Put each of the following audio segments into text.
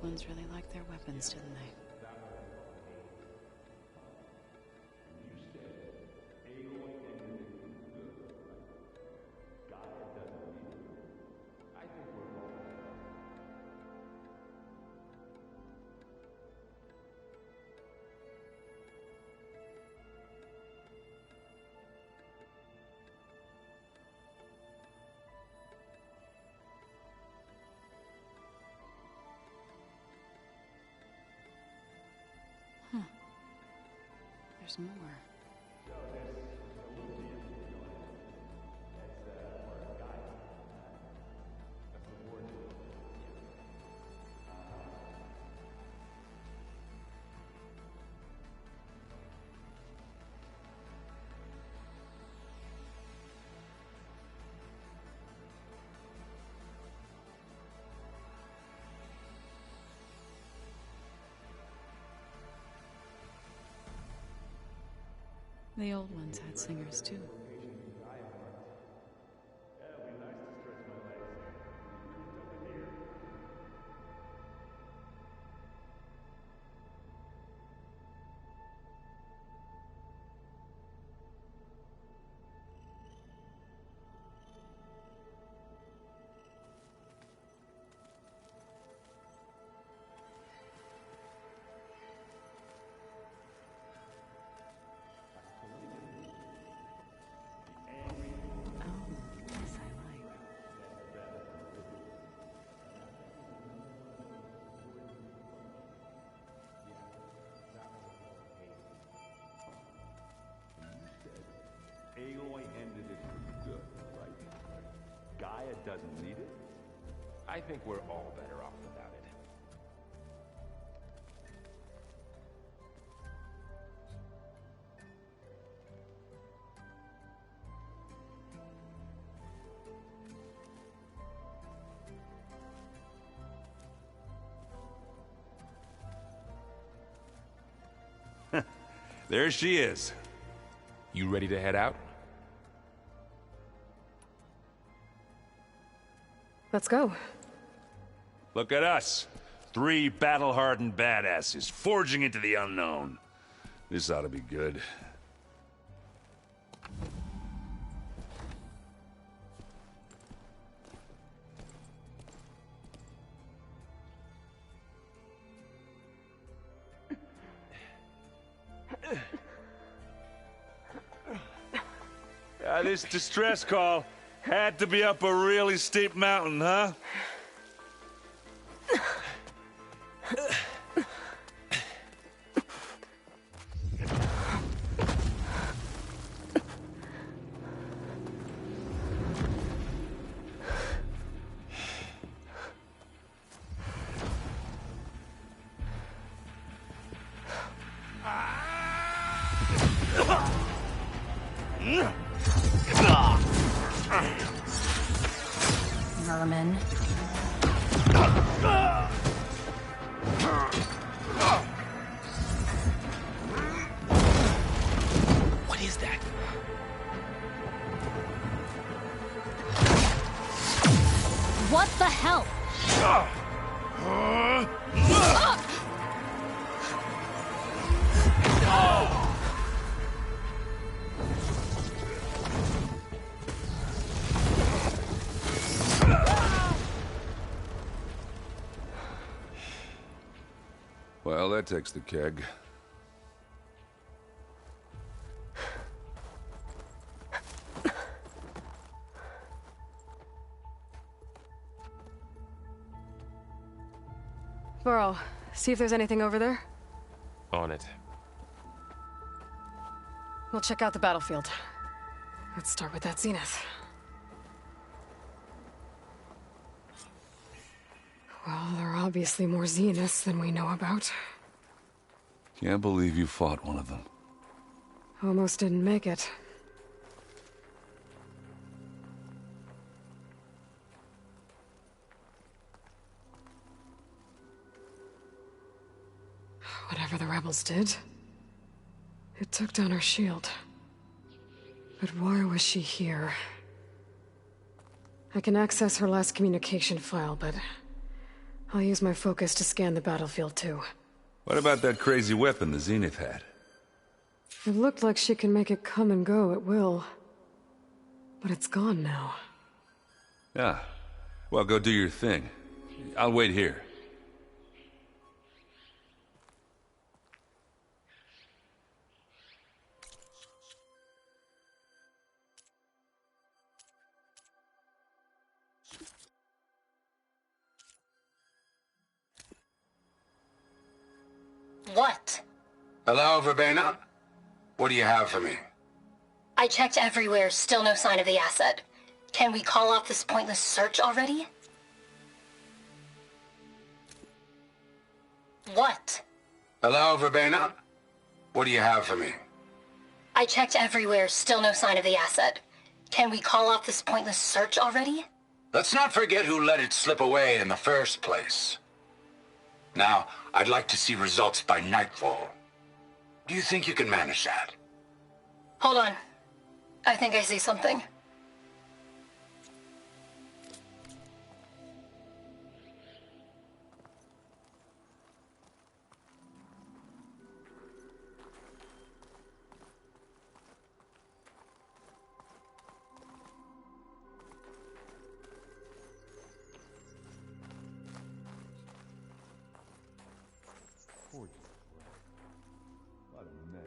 ones really like their weapons, didn't they? There's more. The old ones had singers too. Aloy ended it for good, right? Gaia doesn't need it? I think we're all better off without it. There she is. You ready to head out? Let's go. Look at us. 3 battle-hardened badasses forging into the unknown. This ought to be good. This distress call had to be up a really steep mountain, huh? Vermin. What is that? What the hell? Well, that takes the keg. Burrow, see if there's anything over there. On it. We'll check out the battlefield. Let's start with that zenith. Well, there are obviously more zeniths than we know about. Can't believe you fought one of them. Almost didn't make it. Whatever the rebels did, it took down her shield. But why was she here? I can access her last communication file, but I'll use my focus to scan the battlefield too. What about that crazy weapon the Zenith had? It looked like she can make it come and go at will. But it's gone now. Yeah. Well, go do your thing. I'll wait here. What? Hello, Verbena? What do you have for me? I checked everywhere, still no sign of the asset. Can we call off this pointless search already? What? Hello, Verbena? What do you have for me? I checked everywhere, still no sign of the asset. Can we call off this pointless search already? Let's not forget who let it slip away in the first place. Now, I'd like to see results by nightfall. Do you think you can manage that? Hold on. I think I see something. What a mess.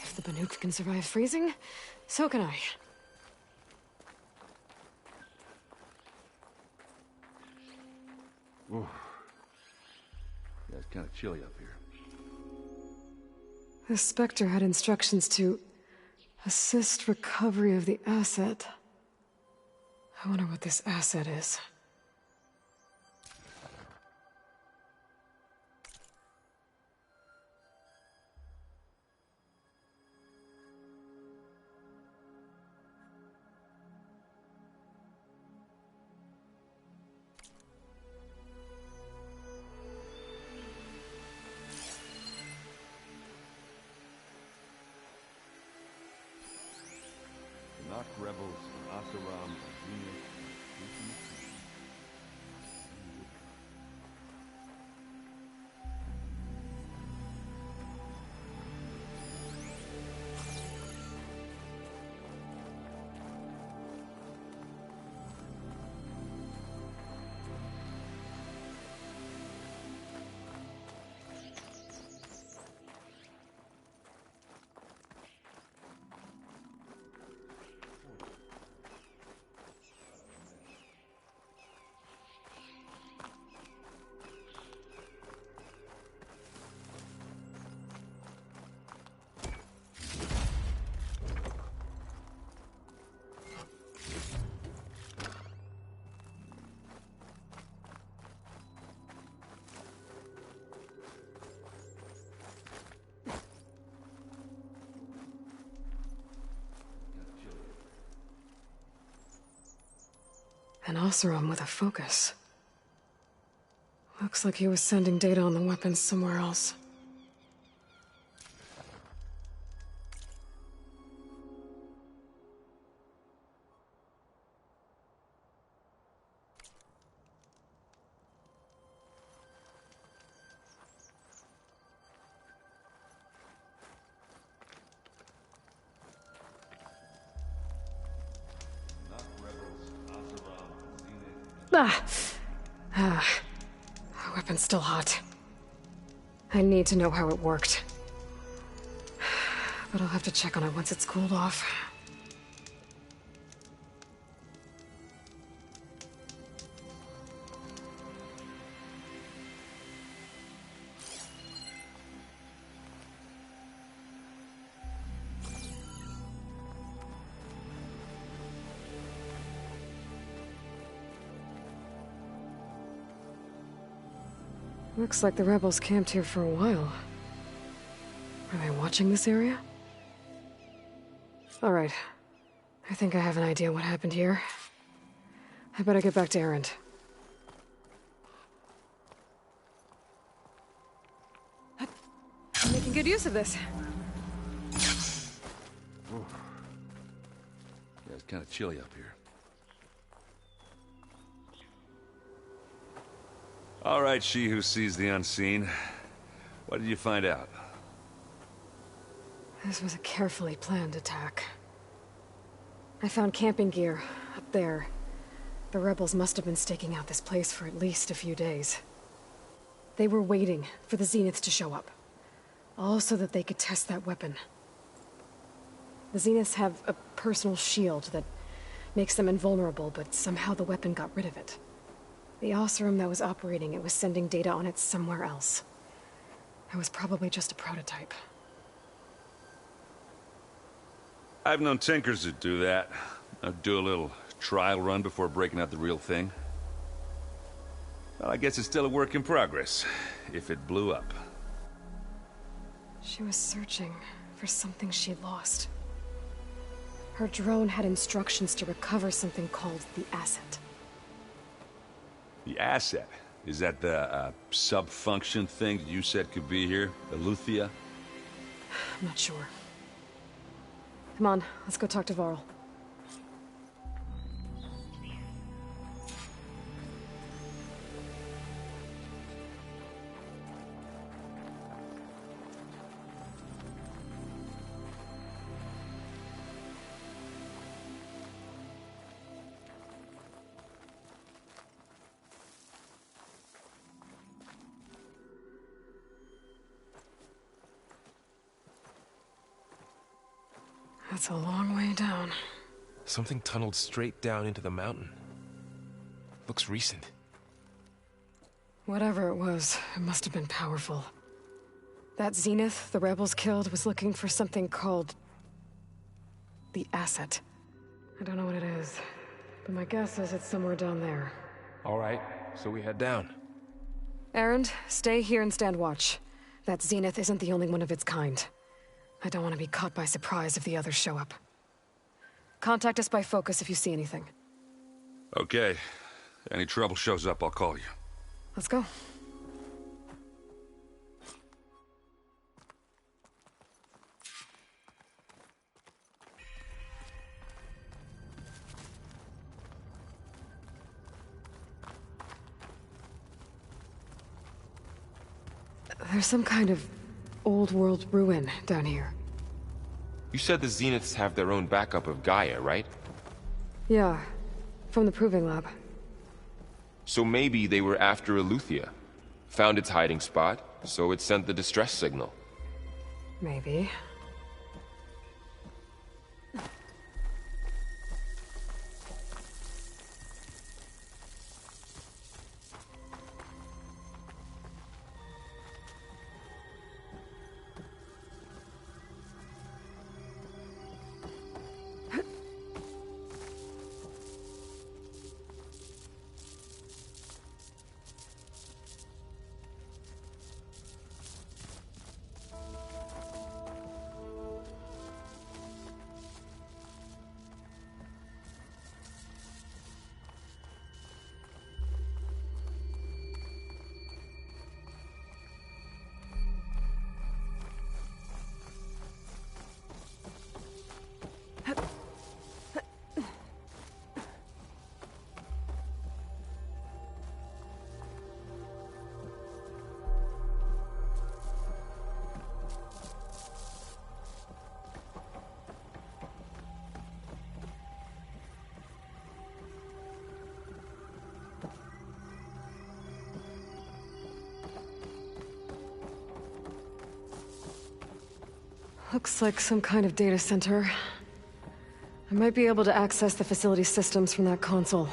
If the Banuk can survive freezing, so can I. Ooh. Yeah, it's kind of chilly up here. The Spectre had instructions to assist recovery of the asset. I wonder what this asset is. Not rebels, Asaram, Zenith. An Oseram with a focus. Looks like he was sending data on the weapons somewhere else. Not rebels, Asaram, Zenith. The weapon's still hot. I need to know how it worked. But I'll have to check on it once it's cooled off. Looks like the rebels camped here for a while. Are they watching this area? All right. I think I have an idea what happened here. I better get back to Erend. Making good use of this. Yeah, it's kind of chilly up here. All right, she who sees the unseen. What did you find out? This was a carefully planned attack. I found camping gear up there. The rebels must have been staking out this place for at least a few days. They were waiting for the Zeniths to show up. All so that they could test that weapon. The Zeniths have a personal shield that makes them invulnerable, but somehow the weapon got rid of it. The Oseram that was operating it was sending data on it somewhere else. It was probably just a prototype. I've known tinkers that do that. I'd do a little trial run before breaking out the real thing. Well, I guess it's still a work in progress, if it blew up. She was searching for something she'd lost. Her drone had instructions to recover something called the asset. The asset? Is that the sub-function thing that you said could be here? Aleuthyia? I'm not sure. Come on, let's go talk to Varl. That's a long way down. Something tunneled straight down into the mountain. Looks recent. Whatever it was, it must have been powerful. That Zenith the rebels killed was looking for something called the asset. I don't know what it is, but my guess is it's somewhere down there. All right, so we head down. Erend, stay here and stand watch. That Zenith isn't the only one of its kind. I don't want to be caught by surprise if the others show up. Contact us by focus if you see anything. Okay. Any trouble shows up, I'll call you. Let's go. There's some kind of old world ruin down here. You said the Zeniths have their own backup of Gaia, right? Yeah, from the Proving Lab. So maybe they were after Aleuthyia. Found its hiding spot, so it sent the distress signal. Maybe. Looks like some kind of data center. I might be able to access the facility systems from that console.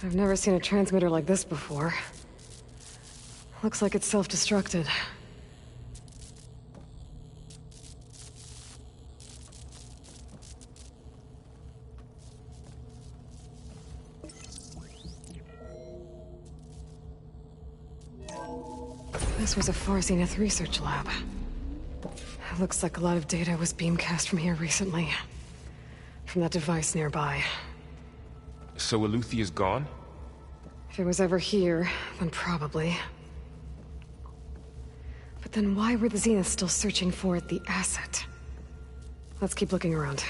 I've never seen a transmitter like this before. Looks like it's self-destructed. This was a Far Zenith research lab. It looks like a lot of data was beamcast from here recently. From that device nearby. So Aluthia's gone? If it was ever here, then probably. But then why were the Zeniths still searching for the asset? Let's keep looking around.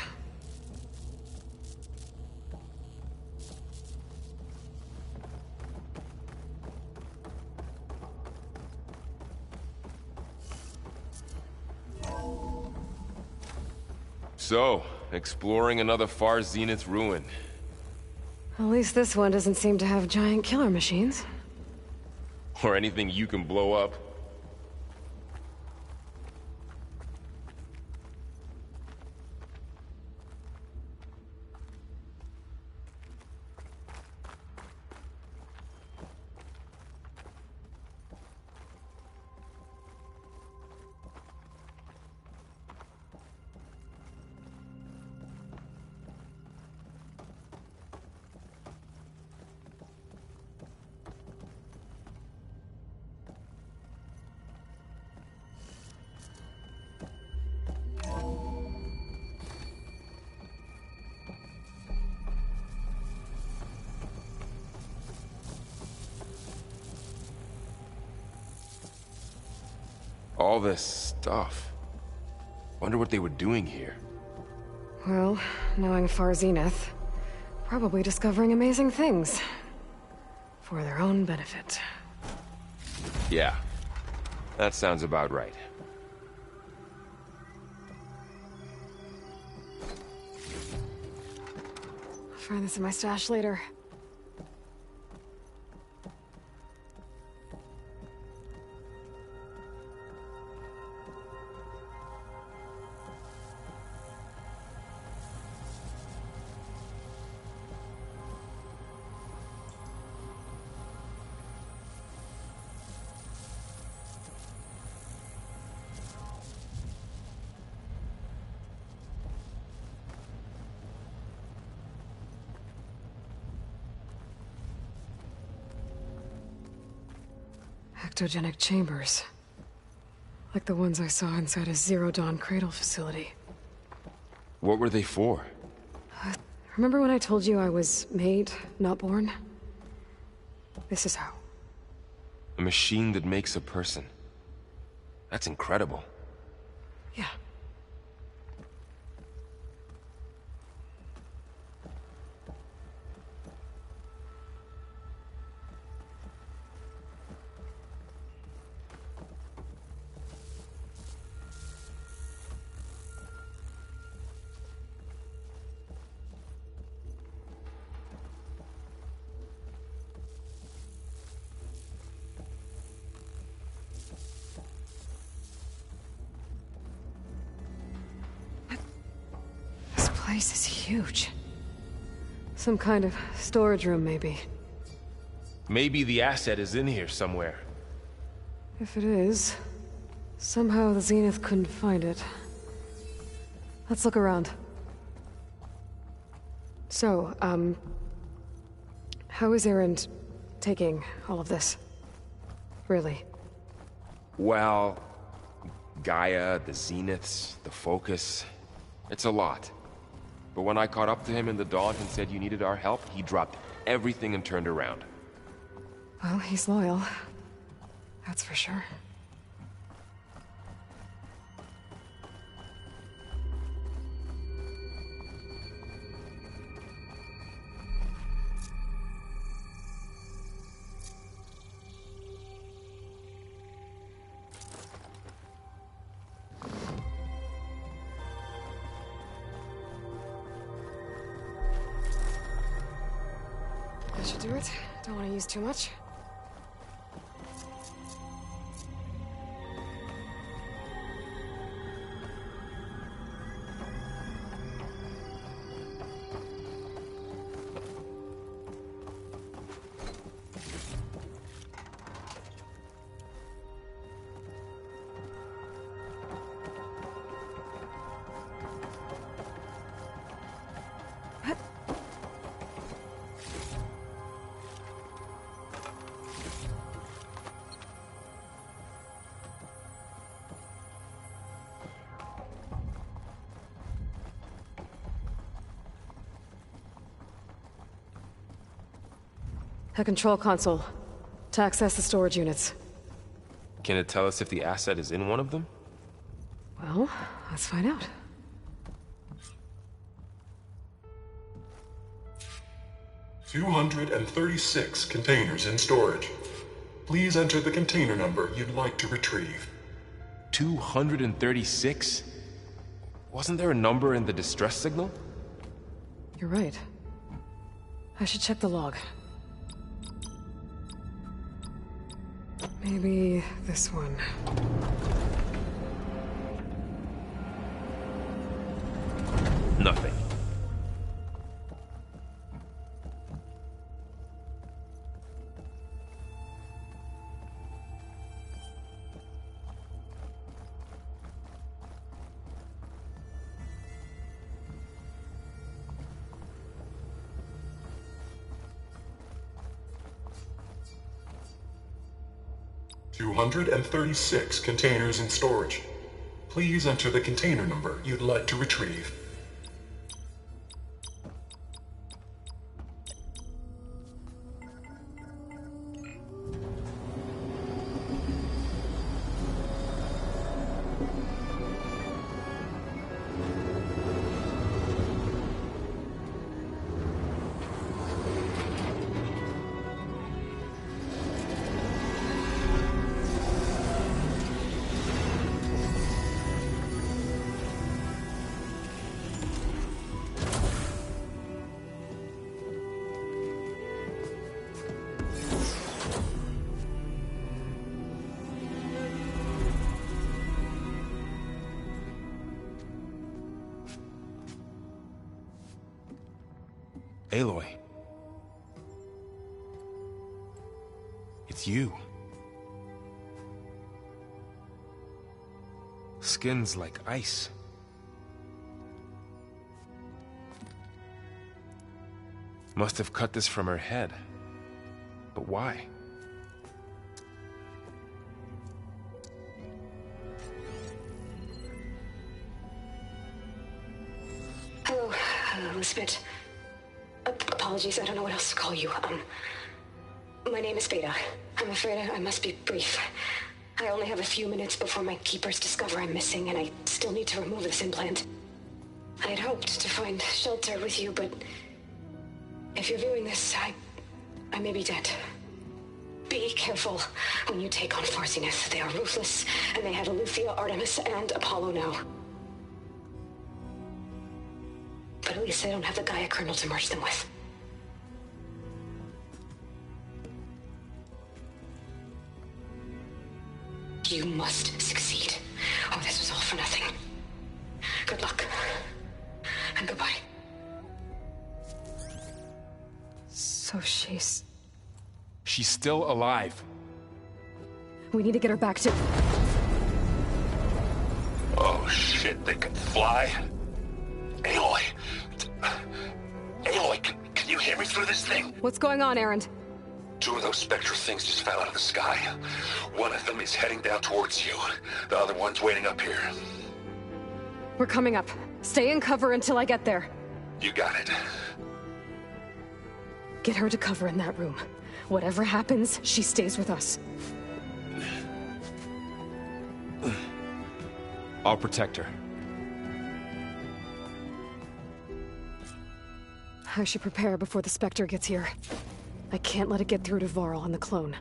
So, exploring another Far Zenith ruin. At least this one doesn't seem to have giant killer machines. Or anything you can blow up. All this stuff. Wonder what they were doing here. Well, knowing Far Zenith, probably discovering amazing things. For their own benefit. Yeah, that sounds about right. I'll find this in my stash later. Ectogenic chambers. Like the ones I saw inside a Zero Dawn cradle facility. What were they for? Remember when I told you I was made, not born? This is how. A machine that makes a person. That's incredible. Yeah. This place is huge. Some kind of storage room, maybe. Maybe the asset is in here somewhere. If it is, somehow the Zenith couldn't find it. Let's look around. So, how is Erend taking all of this? Really? Well, Gaia, the Zeniths, the Focus. It's a lot. But when I caught up to him in the Daunt and said you needed our help, he dropped everything and turned around. Well, he's loyal. That's for sure. That should do it. Don't want to use too much. A control console. To access the storage units. Can it tell us if the asset is in one of them? Well, let's find out. "236 containers in storage. Please enter the container number you'd like to retrieve." 236? Wasn't there a number in the distress signal? You're right. I should check the log. Maybe this one. Nothing. "236 containers in storage. Please enter the container number you'd like to retrieve." Aloy. It's you. Skin's like ice. Must have cut this from her head. But why? Hello, Elizabeth. Apologies, I don't know what else to call you. My name is Beta. I'm afraid I must be brief. I only have a few minutes before my keepers discover I'm missing, and I still need to remove this implant. I had hoped to find shelter with you, but if you're viewing this, I may be dead. Be careful when you take on Far Zenith. They are ruthless, and they have Aletheia, Artemis, and Apollo now. But at least they don't have the Gaia kernel to merge them with. You must succeed, or this was all for nothing. Good luck. And goodbye. So she's still alive. We need to get her back to... Oh shit, they can fly? Aloy! Aloy, can you hear me through this thing? What's going on, Erend? Two of those spectral things just fell out of the sky. One of them is heading down towards you. The other one's waiting up here. We're coming up. Stay in cover until I get there. You got it. Get her to cover in that room. Whatever happens, she stays with us. I'll protect her. I should prepare before the Spectre gets here. I can't let it get through to Varl and the clone.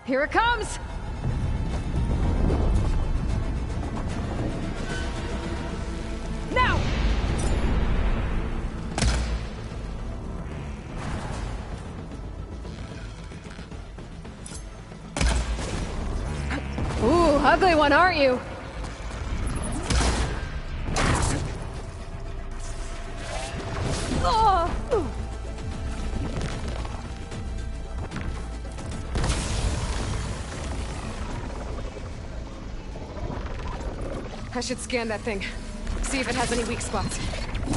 Here it comes! ugly one, aren't you? Oh. I should scan that thing. See if it has any weak spots.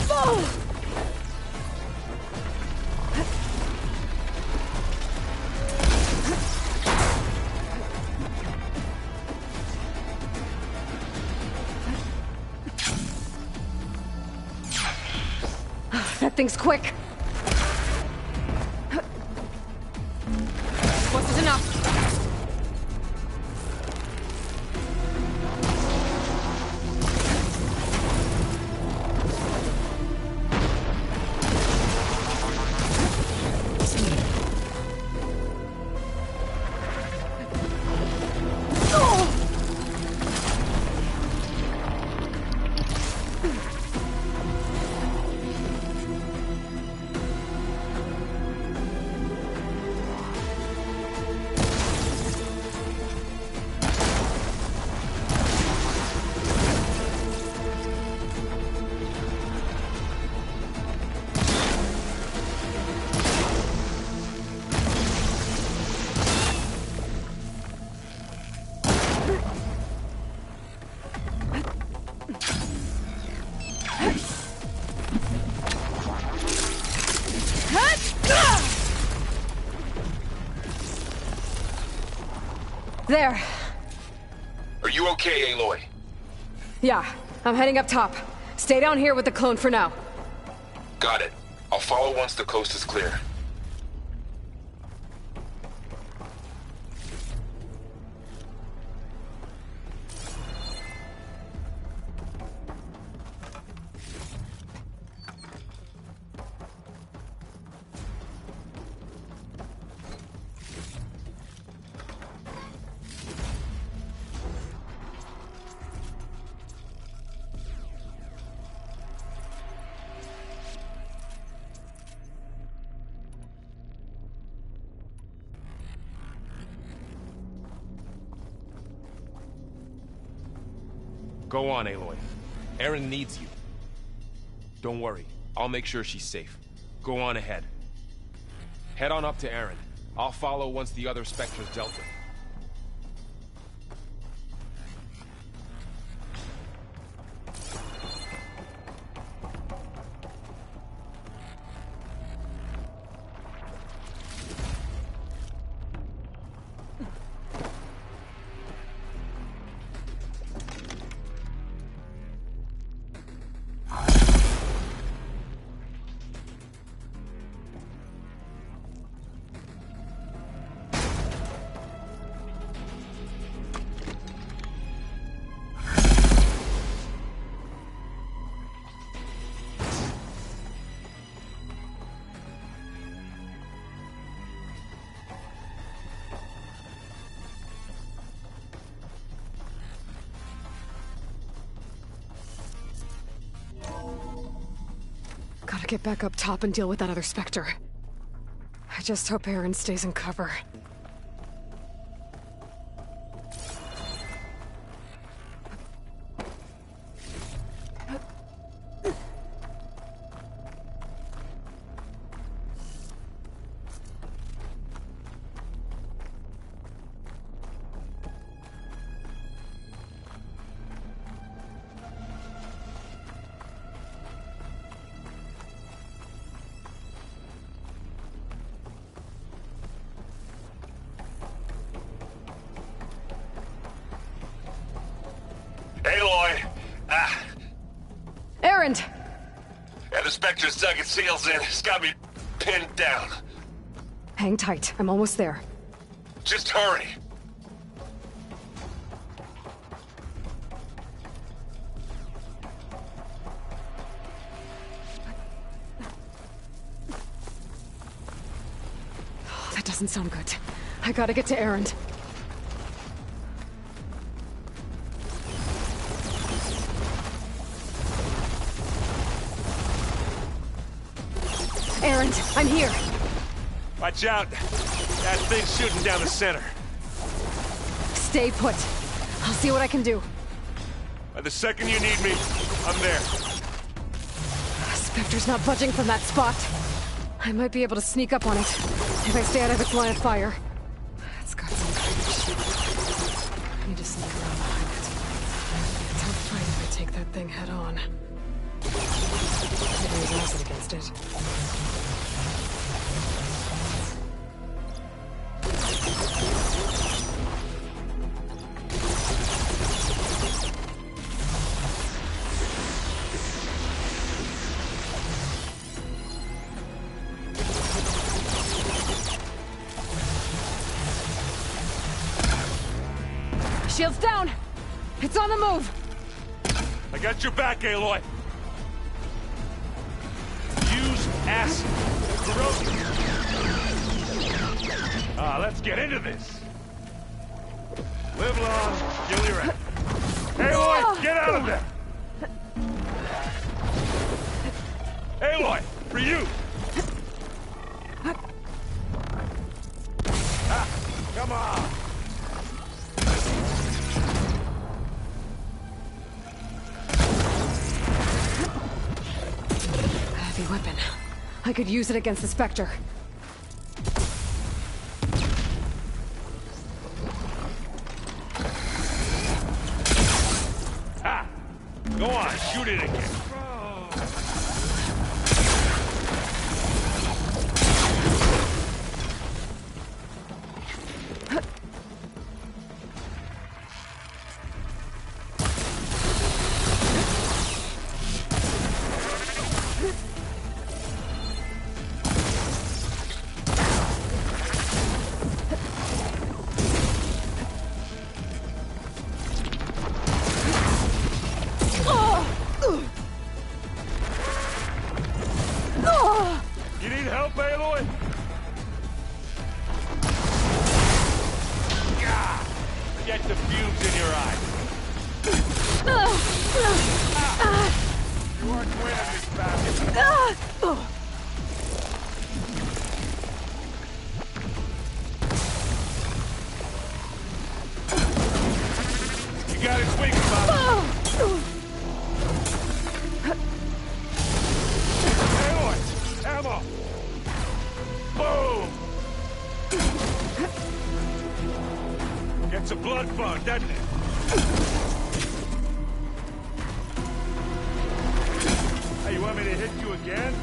Oh! That thing's quick. Wasn't enough. There. Are you okay, Aloy? Yeah, I'm heading up top. Stay down here with the clone for now. Got it. I'll follow once the coast is clear. Go on, Aloy. Erin needs you. Don't worry. I'll make sure she's safe. Go on ahead. Head on up to Erin. I'll follow once the other Spectre's dealt with. Gotta get back up top and deal with that other Spectre. I just hope Erin stays in cover. Aloy! Erin! Yeah, the Spectre's dug its heels in. It's got me pinned down. Hang tight. I'm almost there. Just hurry. Oh, that doesn't sound good. I gotta get to Erin. Erin, I'm here. Watch out. That thing's shooting down the center. Stay put. I'll see what I can do. By the second you need me, I'm there. Spectre's not budging from that spot. I might be able to sneak up on it if I stay out of its line of fire. It's got some kind of shield. I need to sneak around behind it. It's a tough fight if I take that thing head on. I can use acid against it. Shield's down! It's on the move! I got your back, Aloy. Use acid. Corrosive. Let's get into this. Live long, kill your end. Aloy, get out of there! Aloy, for you! Come on! Heavy weapon. I could use it against the Spectre. Go on, shoot it again. You need help, Aloy? Get the fumes in your eyes. You aren't winning this battle. You got it, swing, Bob. Aloy, ammo. Boom! Gets a blood fun, doesn't it? Hey, you want me to hit you again?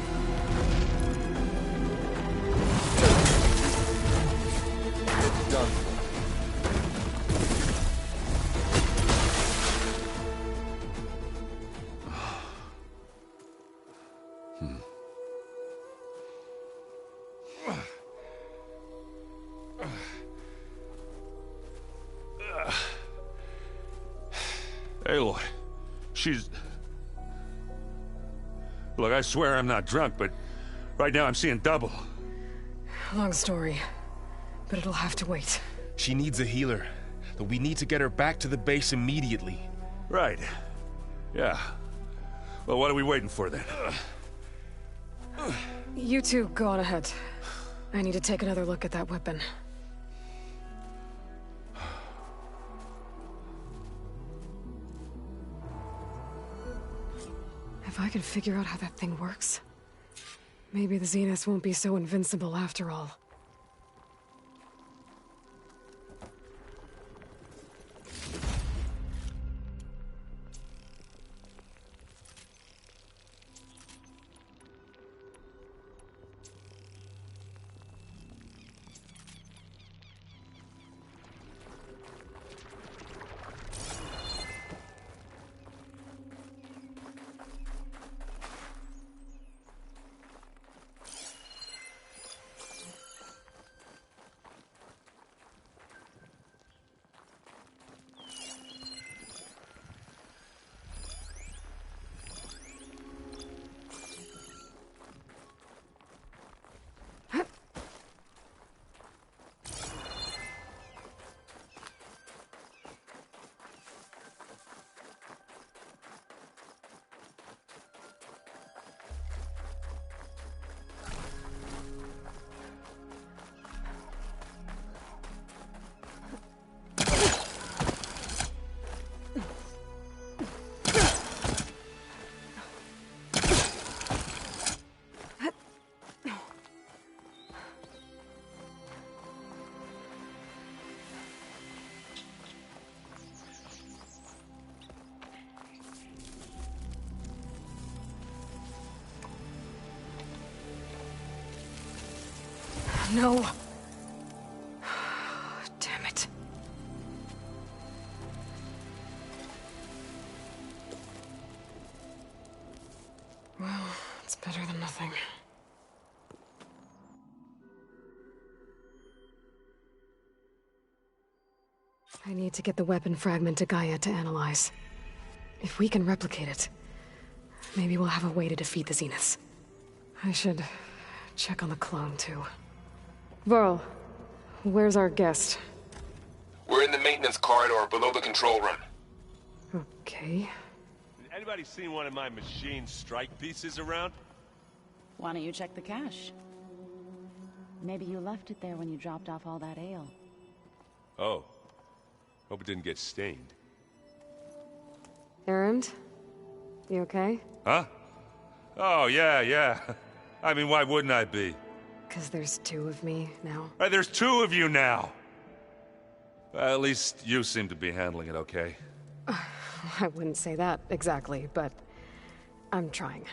It's done. Aloy, she's... Look, I swear I'm not drunk, but right now I'm seeing double. Long story, but it'll have to wait. She needs a healer, but we need to get her back to the base immediately. Right. Yeah. Well, what are we waiting for then? You two go on ahead. I need to take another look at that weapon. If I can figure out how that thing works, maybe the Zeniths won't be so invincible after all. no. Damn it. Well, it's better than nothing. I need to get the weapon fragment to Gaia to analyze. If we can replicate it, maybe we'll have a way to defeat the Zeniths. I should check on the clone, too. Varl, where's our guest? We're in the maintenance corridor below the control room. Okay. Anybody seen one of my machine strike pieces around? Why don't you check the cache? Maybe you left it there when you dropped off all that ale. Oh. Hope it didn't get stained. Errand? You okay? Huh? Oh, yeah. I mean, why wouldn't I be? 'Cause there's two of me now. There's two of you now! At least you seem to be handling it okay. I wouldn't say that exactly, but I'm trying.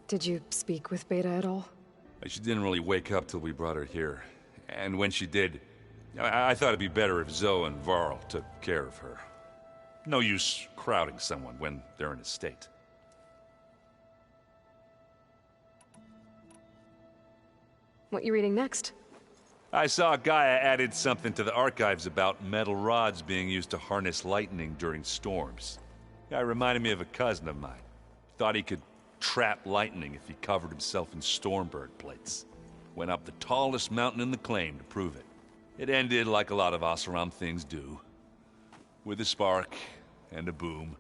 Did you speak with Beta at all? She didn't really wake up till we brought her here. And when she did, I thought it'd be better if Zoe and Varl took care of her. No use crowding someone when they're in a state. What you reading next? I saw Gaia added something to the archives about metal rods being used to harness lightning during storms. Guy reminded me of a cousin of mine. Thought he could trap lightning if he covered himself in Stormbird plates. Went up the tallest mountain in the claim to prove it. It ended like a lot of Oseram things do. With a spark and a boom.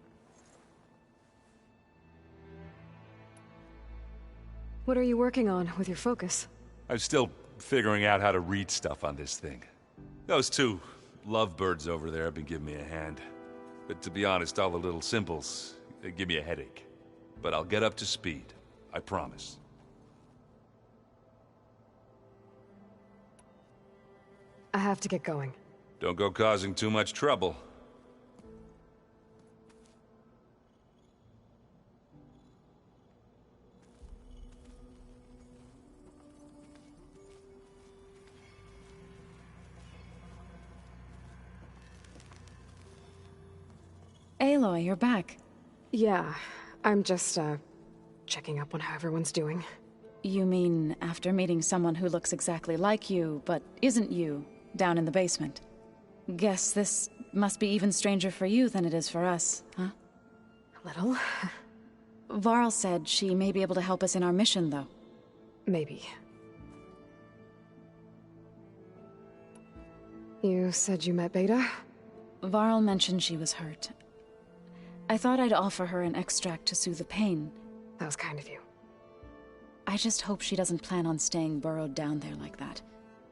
What are you working on with your focus? I'm still figuring out how to read stuff on this thing. Those two lovebirds over there have been giving me a hand. But to be honest, all the little symbols, they give me a headache. But I'll get up to speed. I promise. I have to get going. Don't go causing too much trouble. Aloy, you're back. Yeah, I'm just, checking up on how everyone's doing. You mean after meeting someone who looks exactly like you, but isn't you, down in the basement? Guess this must be even stranger for you than it is for us, huh? A little. Varl said she may be able to help us in our mission, though. Maybe. You said you met Beta? Varl mentioned she was hurt. I thought I'd offer her an extract to soothe the pain. That was kind of you. I just hope she doesn't plan on staying burrowed down there like that.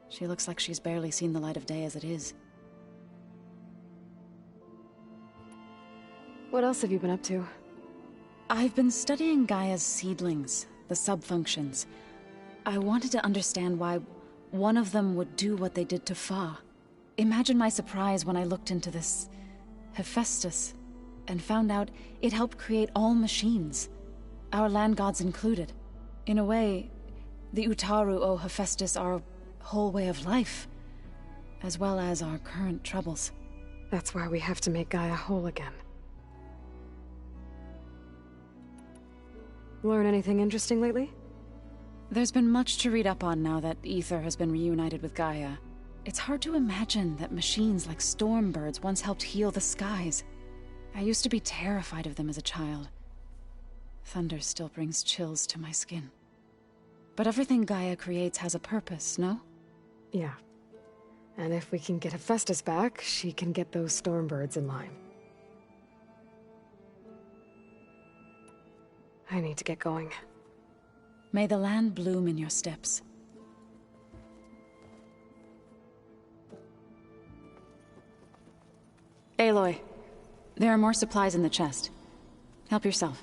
She looks like she's barely seen the light of day as it is. What else have you been up to? I've been studying Gaia's seedlings, the subfunctions. I wanted to understand why one of them would do what they did to Fa. Imagine my surprise when I looked into this Hephaestus and found out it helped create all machines, our land gods included. In a way, the Utaru owe Hephaestus our whole way of life, as well as our current troubles. That's why we have to make Gaia whole again. Learn anything interesting lately? There's been much to read up on now that Ether has been reunited with Gaia. It's hard to imagine that machines like Stormbirds once helped heal the skies. I used to be terrified of them as a child. Thunder still brings chills to my skin. But everything Gaia creates has a purpose, no? Yeah. And if we can get Hephaestus back, she can get those Stormbirds in line. I need to get going. May the land bloom in your steps. Aloy, there are more supplies in the chest. Help yourself.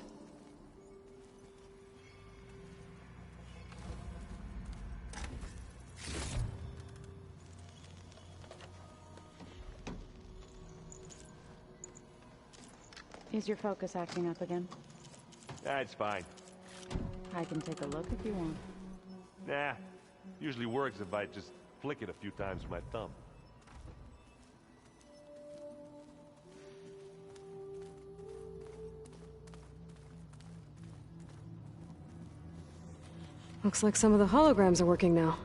Is your focus acting up again? That's fine. I can take a look if you want. Nah. Usually works if I just flick it a few times with my thumb. Looks like some of the holograms are working now.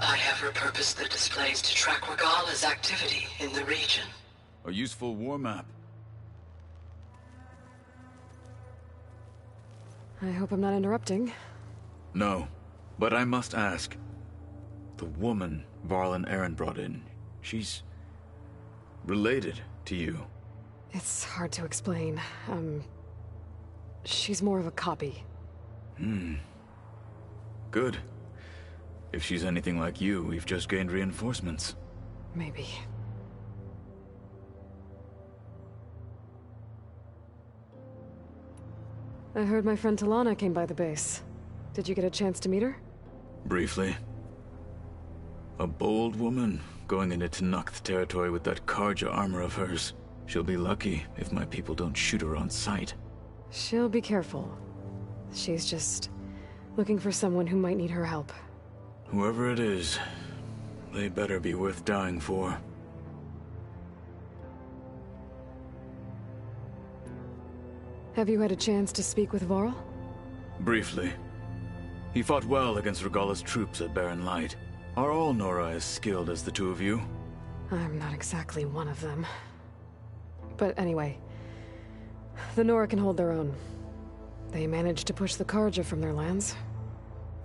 I have repurposed the displays to track Regala's activity in the region. A useful war map. I hope I'm not interrupting. No, but I must ask. The woman Varl and Aaron brought in, she's related to you. It's hard to explain. She's more of a copy. Good. If she's anything like you, we've just gained reinforcements. Maybe. I heard my friend Talana came by the base. Did you get a chance to meet her? Briefly. A bold woman going into Tenakth territory with that Karja armor of hers. She'll be lucky if my people don't shoot her on sight. She'll be careful. She's just looking for someone who might need her help. Whoever it is, they better be worth dying for. Have you had a chance to speak with Varl? Briefly. He fought well against Regala's troops at Barren Light. Are all Nora as skilled as the two of you? I'm not exactly one of them. But anyway, the Nora can hold their own. They managed to push the Karja from their lands.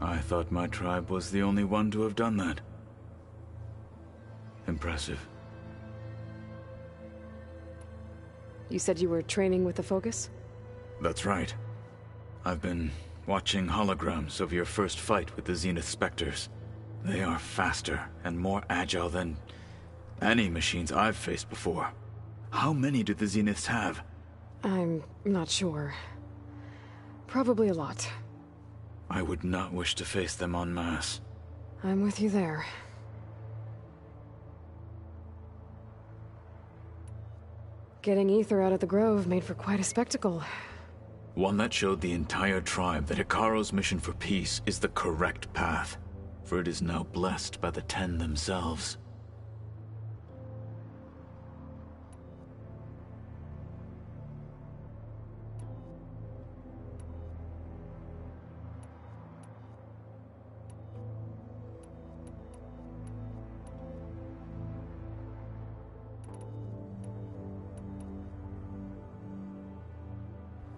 I thought my tribe was the only one to have done that. Impressive. You said you were training with the Focus? That's right. I've been watching holograms of your first fight with the Zenith Spectres. They are faster and more agile than any machines I've faced before. How many do the Zeniths have? I'm not sure. Probably a lot. I would not wish to face them en masse. I'm with you there. Getting Ether out of the Grove made for quite a spectacle. One that showed the entire tribe that Hikaro's mission for peace is the correct path, for it is now blessed by the Ten themselves.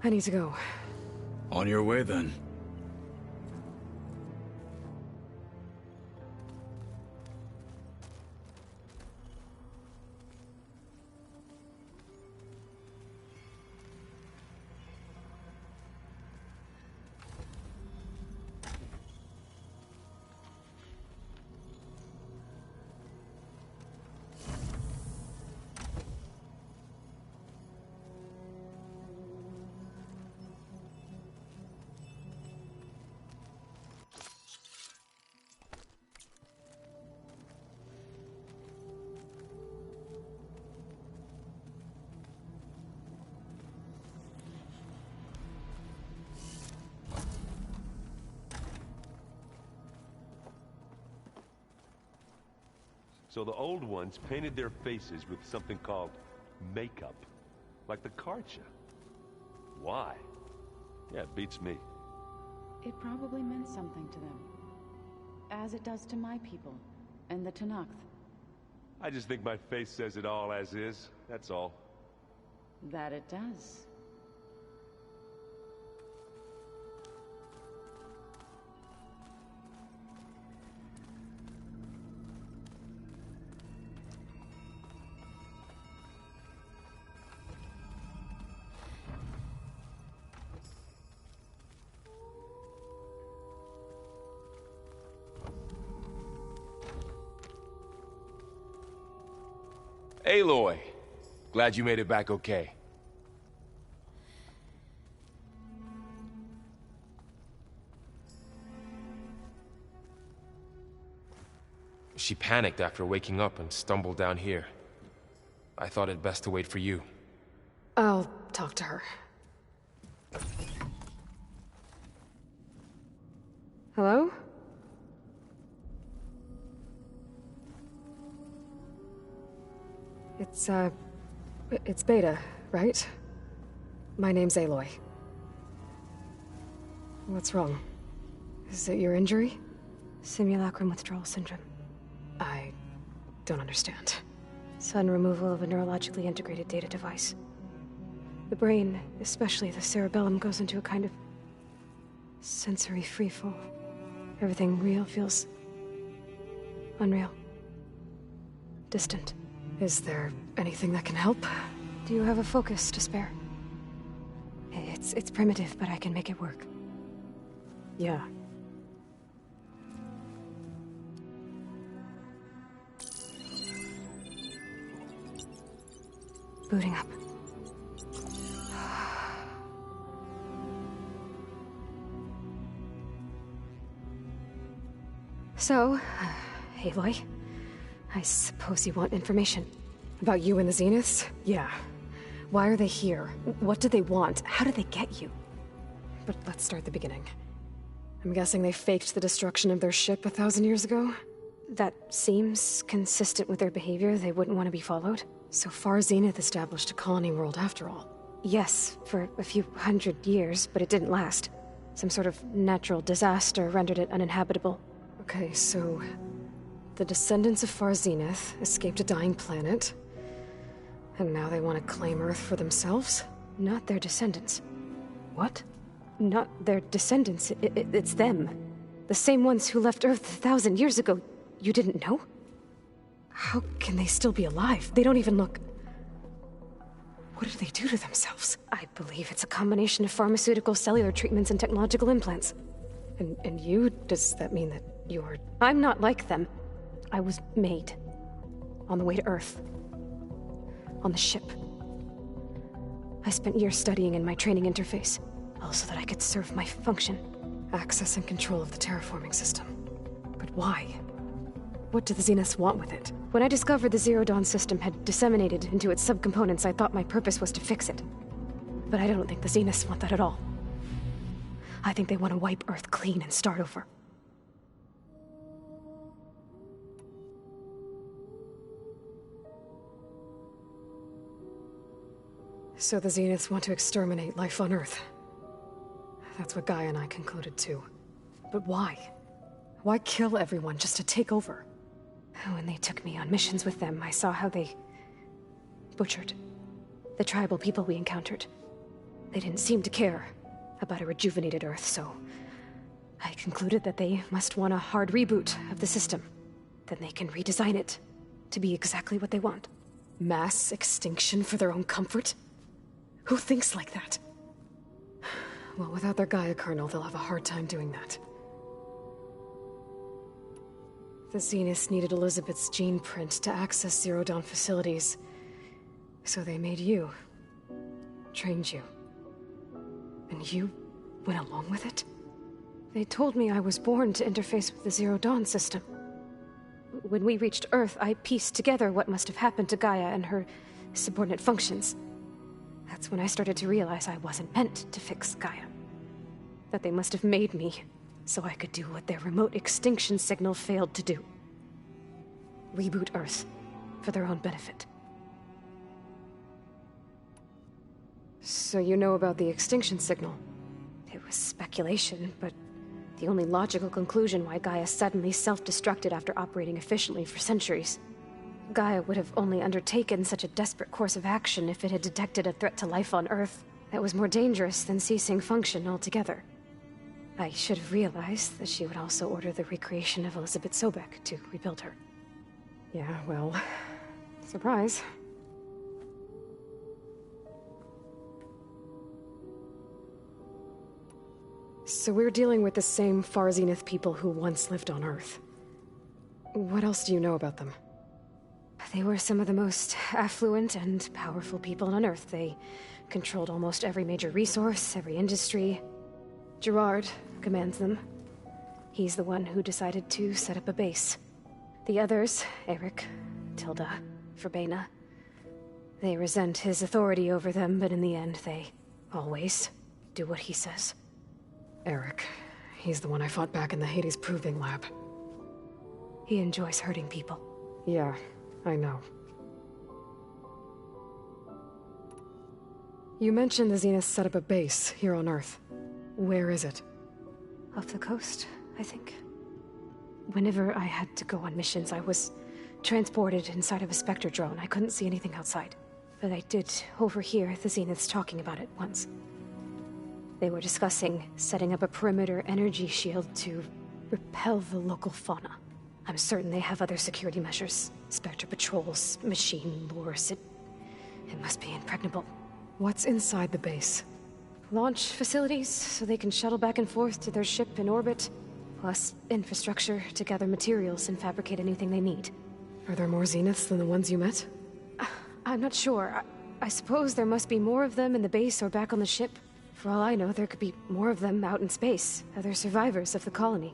I need to go. On your way, then. So the old ones painted their faces with something called makeup, like the Karja. Why? Yeah, it beats me. It probably meant something to them. As it does to my people, and the Tenakth. I just think my face says it all as is, that's all. That it does. Aloy, glad you made it back okay. She panicked after waking up and stumbled down here. I thought it best to wait for you. I'll talk to her. Hello? It's Beta, right? My name's Aloy. What's wrong? Is it your injury? Simulacrum withdrawal syndrome. I don't understand. Sudden removal of a neurologically integrated data device. The brain, especially the cerebellum, goes into a kind of sensory freefall. Everything real feels unreal. Distant. Is there anything that can help? Do you have a focus to spare? It's primitive, but I can make it work. Yeah. Booting up. So, Aloy, I suppose you want information. About you and the Zeniths? Yeah. Why are they here? What do they want? How did they get you? But let's start at the beginning. I'm guessing they faked the destruction of their ship 1,000 years ago? That seems consistent with their behavior. They wouldn't want to be followed. So far, Zenith established a colony world after all. Yes, for a few hundred years, but it didn't last. Some sort of natural disaster rendered it uninhabitable. Okay, so the descendants of Far Zenith escaped a dying planet, and now they want to claim Earth for themselves? Not their descendants. What? Not their descendants. It's them. The same ones who left Earth 1,000 years ago. You didn't know? How can they still be alive? They don't even look... What do they do to themselves? I believe it's a combination of pharmaceutical, cellular treatments, and technological implants. And you? Does that mean that you're... I'm not like them. I was made. On the way to Earth. On the ship. I spent years studying in my training interface, all so that I could serve my function. Access and control of the terraforming system. But why? What do the Zeniths want with it? When I discovered the Zero Dawn system had disseminated into its subcomponents, I thought my purpose was to fix it. But I don't think the Zeniths want that at all. I think they want to wipe Earth clean and start over. So the Zeniths want to exterminate life on Earth. That's what Gaia and I concluded too. But why? Why kill everyone just to take over? When they took me on missions with them, I saw how they butchered the tribal people we encountered. They didn't seem to care about a rejuvenated Earth, so I concluded that they must want a hard reboot of the system. Then they can redesign it to be exactly what they want. Mass extinction for their own comfort? Who thinks like that? Well, without their Gaia kernel, they'll have a hard time doing that. The Zeniths needed Elizabeth's gene print to access Zero Dawn facilities. So they made you. Trained you. And you went along with it? They told me I was born to interface with the Zero Dawn system. When we reached Earth, I pieced together what must have happened to Gaia and her subordinate functions. That's when I started to realize I wasn't meant to fix Gaia. That they must have made me so I could do what their remote extinction signal failed to do. Reboot Earth for their own benefit. So you know about the extinction signal? It was speculation, but the only logical conclusion why Gaia suddenly self-destructed after operating efficiently for centuries. Gaia would have only undertaken such a desperate course of action if it had detected a threat to life on Earth that was more dangerous than ceasing function altogether. I should have realized that she would also order the recreation of Elizabeth Sobek to rebuild her. Yeah, well, surprise. So we're dealing with the same Far Zenith people who once lived on Earth. What else do you know about them? They were some of the most affluent and powerful people on Earth. They controlled almost every major resource, every industry. Gerard commands them. He's the one who decided to set up a base. The others, Eric, Tilda, Verbena, they resent his authority over them, but in the end, they always do what he says. Eric, He's the one I fought back in the Hades Proving Lab. He enjoys hurting people. Yeah, I know. You mentioned the Zenith set up a base here on Earth. Where is it? Off the coast, I think. Whenever I had to go on missions, I was transported inside of a Spectre drone. I couldn't see anything outside. But I did overhear the Zeniths talking about it once. They were discussing setting up a perimeter energy shield to repel the local fauna. I'm certain they have other security measures. Spectre patrols, machine lures. It must be impregnable. What's inside the base? Launch facilities, so they can shuttle back and forth to their ship in orbit. Plus infrastructure to gather materials and fabricate anything they need. Are there more Zeniths than the ones you met? I'm not sure. I suppose there must be more of them in the base or back on the ship. For all I know, there could be more of them out in space, other survivors of the colony.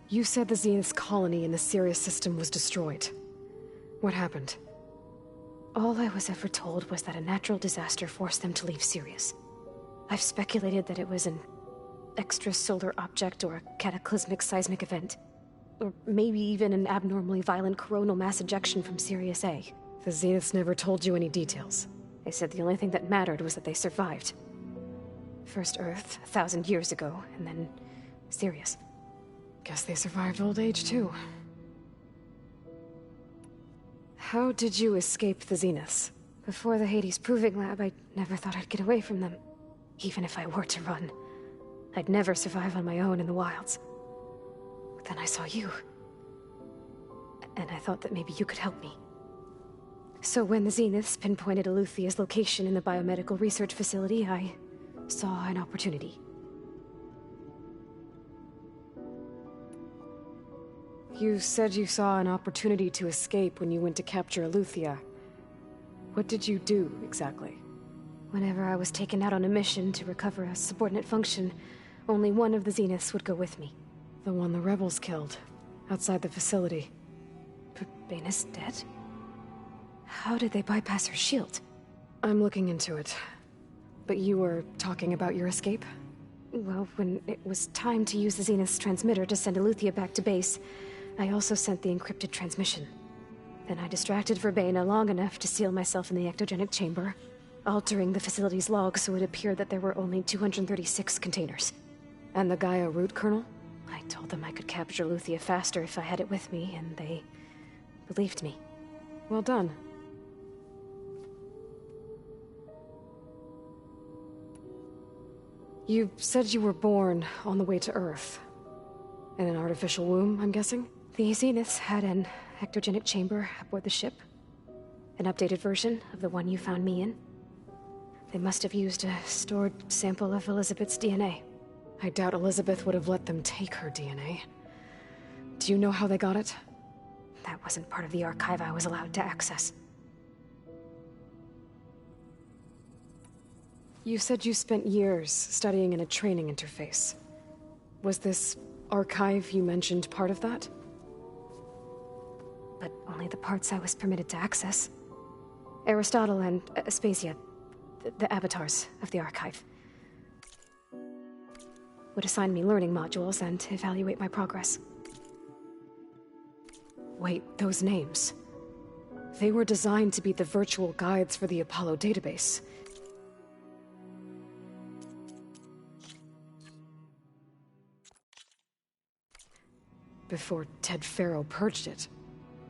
You said the Zenith's colony in the Sirius system was destroyed. What happened? All I was ever told was that a natural disaster forced them to leave Sirius. I've speculated that it was an extrasolar object or a cataclysmic seismic event. Or maybe even an abnormally violent coronal mass ejection from Sirius A. The Zeniths never told you any details. They said the only thing that mattered was that they survived. First Earth, 1,000 years ago, and then Sirius. Guess they survived old age, too. How did you escape the Zeniths? Before the Hades Proving Lab, I never thought I'd get away from them. Even if I were to run. I'd never survive on my own in the wilds. But then I saw you. And I thought that maybe you could help me. So when the Zeniths pinpointed Aletheia's location in the biomedical research facility, I saw an opportunity. You said you saw an opportunity to escape when you went to capture Aletheia. What did you do, exactly? Whenever I was taken out on a mission to recover a subordinate function, only one of the Zeniths would go with me. The one the rebels killed, outside the facility. Baina's dead? How did they bypass her shield? I'm looking into it. But you were talking about your escape? Well, when it was time to use the Zenith's transmitter to send Aletheia back to base, I also sent the encrypted transmission. Then I distracted Verbena long enough to seal myself in the ectogenic chamber, altering the facility's log so it appeared that there were only 236 containers. And the Gaia root kernel? I told them I could capture Aletheia faster if I had it with me, and they believed me. Well done. You said you were born on the way to Earth. In an artificial womb, I'm guessing? The Zeniths had an ectogenic chamber aboard the ship. An updated version of the one you found me in. They must have used a stored sample of Elizabeth's DNA. I doubt Elizabeth would have let them take her DNA. Do you know how they got it? That wasn't part of the archive I was allowed to access. You said you spent years studying in a training interface. Was this archive you mentioned part of that? But only the parts I was permitted to access. Aristotle and Aspasia, the avatars of the archive, would assign me learning modules and evaluate my progress. Wait, those names. They were designed to be the virtual guides for the Apollo database. Before Ted Faro purged it.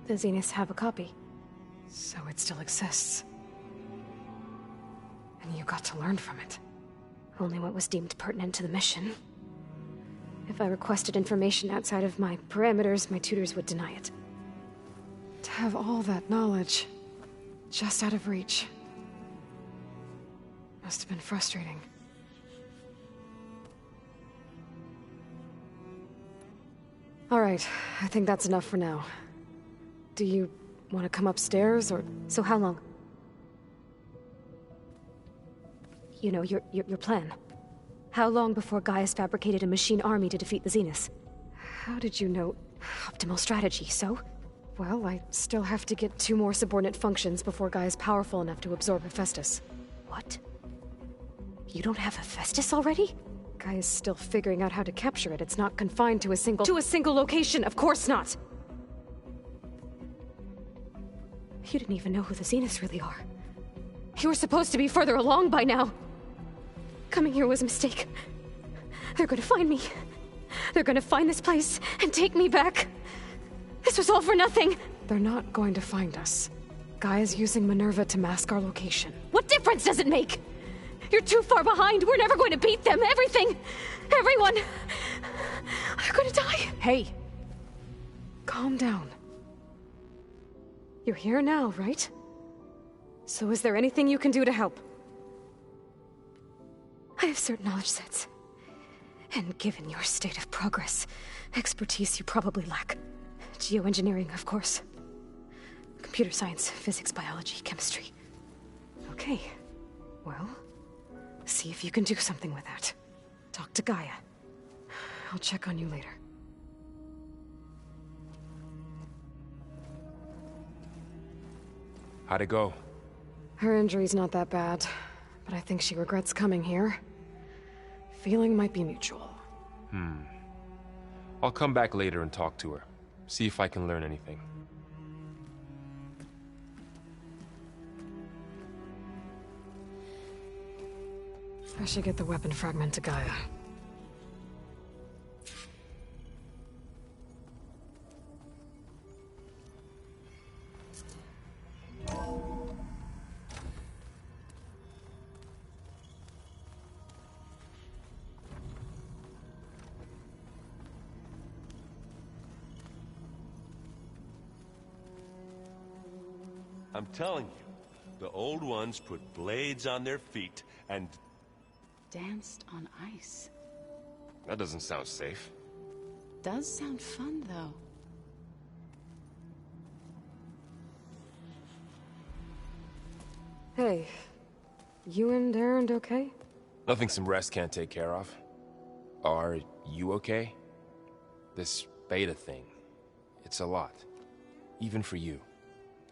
The Zeniths have a copy. So it still exists. And you got to learn from it. Only what was deemed pertinent to the mission. If I requested information outside of my parameters, my tutors would deny it. To have all that knowledge, just out of reach. Must have been frustrating. All right, I think that's enough for now. Do you want to come upstairs, or... So how long? You know, your plan. How long before Gaia's fabricated a machine army to defeat the Zeniths? How did you know? Optimal strategy, so? Well, I still have to get 2 more subordinate functions before Gaia's powerful enough to absorb Hephaestus. What? You don't have Hephaestus already? Gaia's still figuring out how to capture it. It's not confined to a single location, of course not! You didn't even know who the Zeniths really are. You were supposed to be further along by now. Coming here was a mistake. They're gonna find me. They're gonna find this place and take me back. This was all for nothing. They're not going to find us. Gaia's using Minerva to mask our location. What difference does it make? You're too far behind. We're never going to beat them. Everything. Everyone. They're gonna die. Hey. Calm down. You're here now, right? So is there anything you can do to help? I have certain knowledge sets. And given your state of progress, expertise you probably lack. Geoengineering, of course. Computer science, physics, biology, chemistry. Okay. Well, see if you can do something with that. Talk to Gaia. I'll check on you later. How'd it go? Her injury's not that bad, but I think she regrets coming here. Feeling might be mutual. I'll come back later and talk to her. See if I can learn anything. I should get the weapon fragment to Gaia. I'm telling you, the old ones put blades on their feet and... Danced on ice. That doesn't sound safe. Does sound fun, though. Hey, you and Erend okay? Nothing some rest can't take care of. Are you okay? This beta thing, it's a lot. Even for you.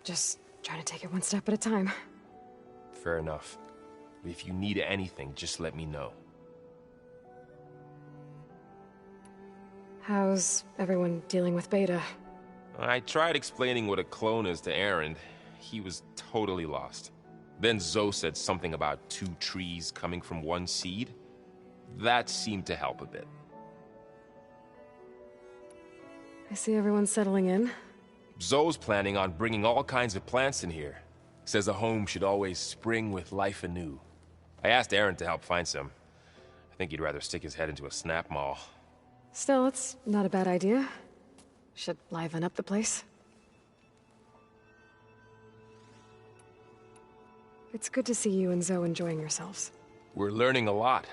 Just trying to take it one step at a time. Fair enough. If you need anything, just let me know. How's everyone dealing with Beta? I tried explaining what a clone is to Erend. He was totally lost. Then Zoe said something about 2 trees coming from 1 seed. That seemed to help a bit. I see everyone settling in. Zoe's planning on bringing all kinds of plants in here. Says a home should always spring with life anew. I asked Erend to help find some. I think he'd rather stick his head into a snap mall. Still, it's not a bad idea. Should liven up the place. It's good to see you and Zoe enjoying yourselves. We're learning a lot.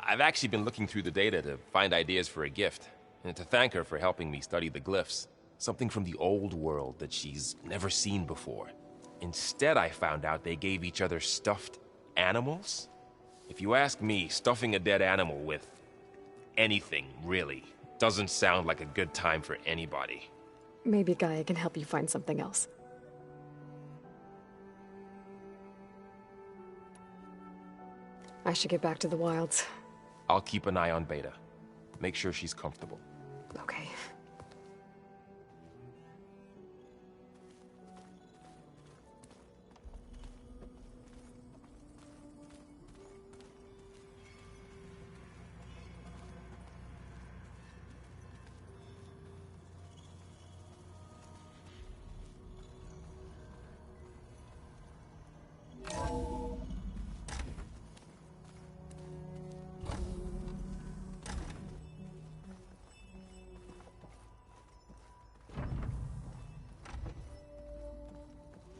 I've actually been looking through the data to find ideas for a gift, and to thank her for helping me study the glyphs. Something from the old world that she's never seen before. Instead, I found out they gave each other stuffed animals? If you ask me, stuffing a dead animal with anything, really, doesn't sound like a good time for anybody. Maybe Gaia can help you find something else. I should get back to the wilds. I'll keep an eye on Beta. Make sure she's comfortable. Okay.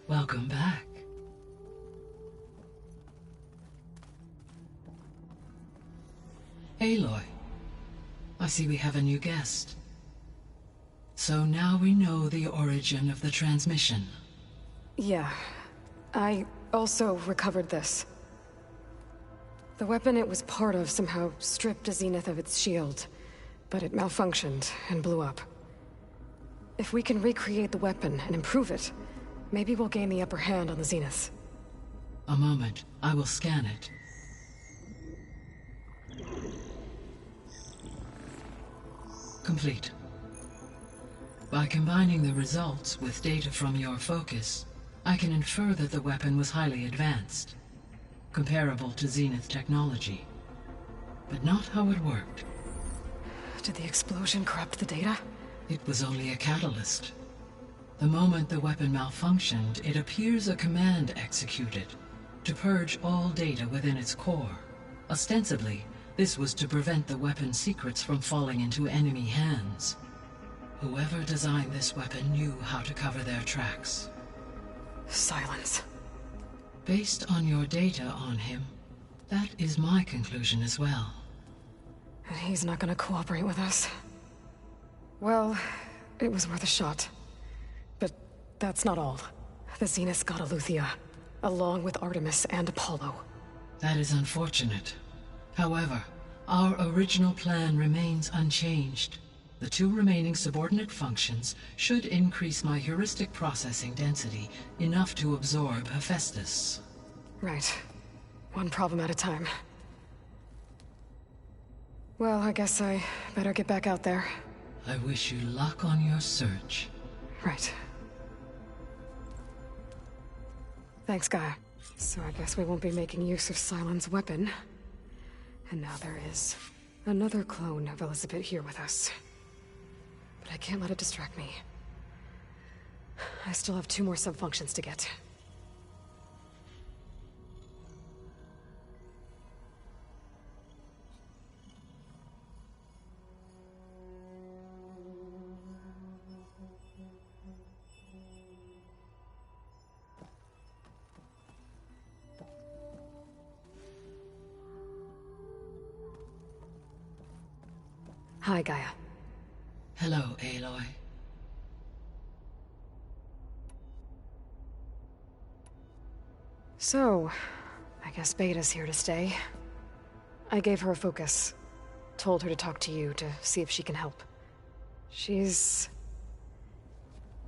Welcome back. Aloy, I see we have a new guest. So now we know the origin of the transmission. Yeah. I also recovered this. The weapon it was part of somehow stripped a Zenith of its shield, but it malfunctioned and blew up. If we can recreate the weapon and improve it, maybe we'll gain the upper hand on the Zeniths. A moment. I will scan it. Complete. By combining the results with data from your focus, I can infer that the weapon was highly advanced, comparable to Zenith technology, but not how it worked. Did the explosion corrupt the data? It was only a catalyst. The moment the weapon malfunctioned, it appears a command executed to purge all data within its core. Ostensibly, this was to prevent the weapon's secrets from falling into enemy hands. Whoever designed this weapon knew how to cover their tracks. Silence. Based on your data on him, that is my conclusion as well. And he's not gonna cooperate with us. Well, it was worth a shot. But that's not all. The Zeniths got Aletheia, along with Artemis and Apollo. That is unfortunate. However, our original plan remains unchanged. The 2 remaining subordinate functions should increase my heuristic processing density enough to absorb Hephaestus. Right. One problem at a time. Well, I guess I better get back out there. I wish you luck on your search. Right. Thanks, Gaia. So I guess we won't be making use of Cylon's weapon. And now there is another clone of Elizabeth here with us. But I can't let it distract me. I still have 2 more subfunctions to get. Hi, Gaia. Hello, Aloy. So, I guess Beta's here to stay. I gave her a focus. Told her to talk to you to see if she can help. She's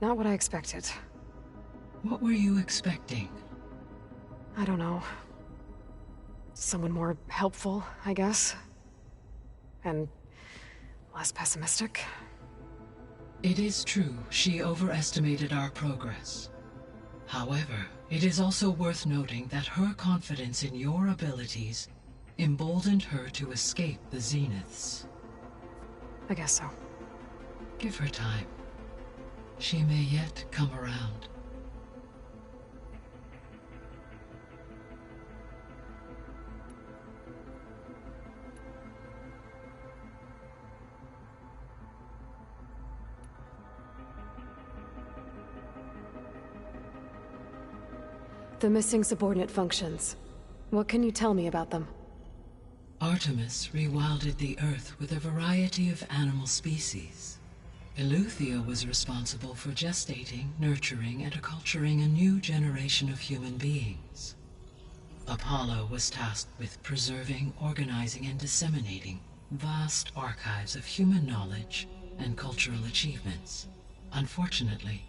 not what I expected. What were you expecting? I don't know. Someone more helpful, I guess. And less pessimistic. It is true, she overestimated our progress. However, it is also worth noting that her confidence in your abilities emboldened her to escape the Zeniths. I guess so. Give her time. She may yet come around. The missing subordinate functions. What can you tell me about them? Artemis rewilded the Earth with a variety of animal species. Aletheia was responsible for gestating, nurturing, and acculturating a new generation of human beings. Apollo was tasked with preserving, organizing, and disseminating vast archives of human knowledge and cultural achievements. Unfortunately,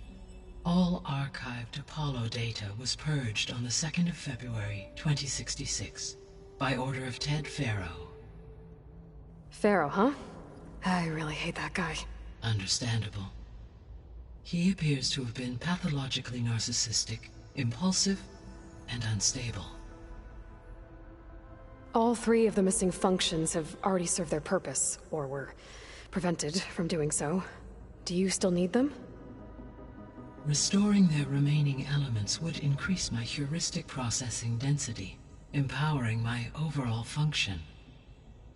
all archived Apollo data was purged on the 2nd of February, 2066, by order of Ted Faro. Faro, huh? I really hate that guy. Understandable. He appears to have been pathologically narcissistic, impulsive, and unstable. All 3 of the missing functions have already served their purpose, or were prevented from doing so. Do you still need them? Restoring their remaining elements would increase my heuristic processing density, empowering my overall function.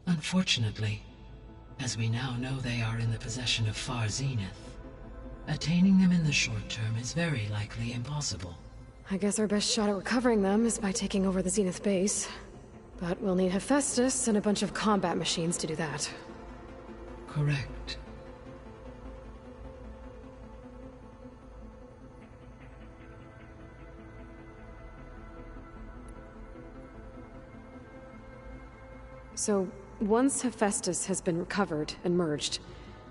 Unfortunately, as we now know they are in the possession of Far Zenith, attaining them in the short term is very likely impossible. I guess our best shot at recovering them is by taking over the Zenith base. But we'll need Hephaestus and a bunch of combat machines to do that. Correct. So, once Hephaestus has been recovered and merged,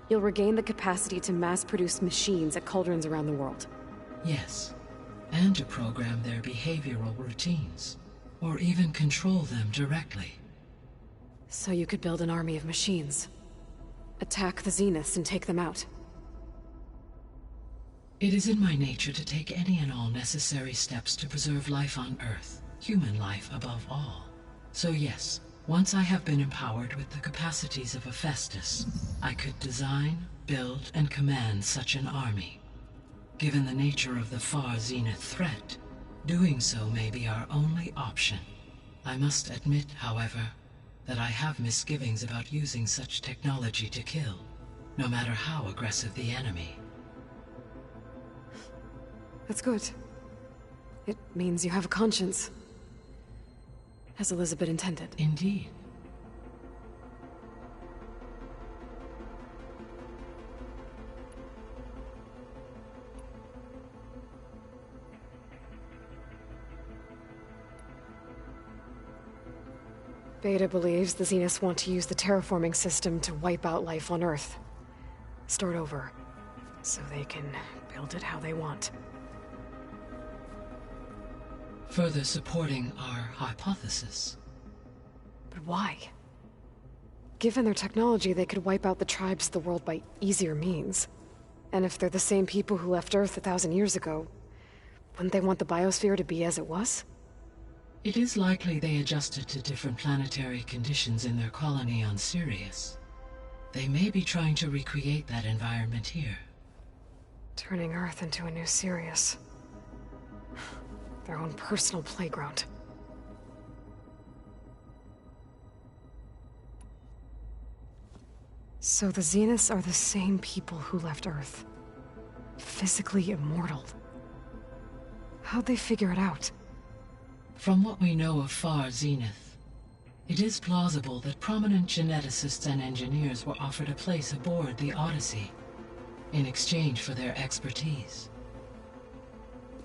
you'll regain the capacity to mass-produce machines at cauldrons around the world. Yes, and to program their behavioral routines, or even control them directly. So you could build an army of machines. Attack the Zeniths and take them out. It is in my nature to take any and all necessary steps to preserve life on Earth, human life above all. So yes, once I have been empowered with the capacities of Hephaestus, I could design, build, and command such an army. Given the nature of the far Zenith threat, doing so may be our only option. I must admit, however, that I have misgivings about using such technology to kill, no matter how aggressive the enemy. That's good. It means you have a conscience. As Elizabeth intended. Indeed. Beta believes the Zeniths want to use the terraforming system to wipe out life on Earth. Start over, so they can build it how they want. Further supporting our hypothesis. But why? Given their technology, they could wipe out the tribes of the world by easier means. And if they're the same people who left Earth 1,000 years ago, wouldn't they want the biosphere to be as it was? It is likely they adjusted to different planetary conditions in their colony on Sirius. They may be trying to recreate that environment here. Turning Earth into a new Sirius. Their own personal playground. So the Zeniths are the same people who left Earth. Physically immortal. How'd they figure it out? From what we know of Far Zenith, it is plausible that prominent geneticists and engineers were offered a place aboard the Odyssey in exchange for their expertise.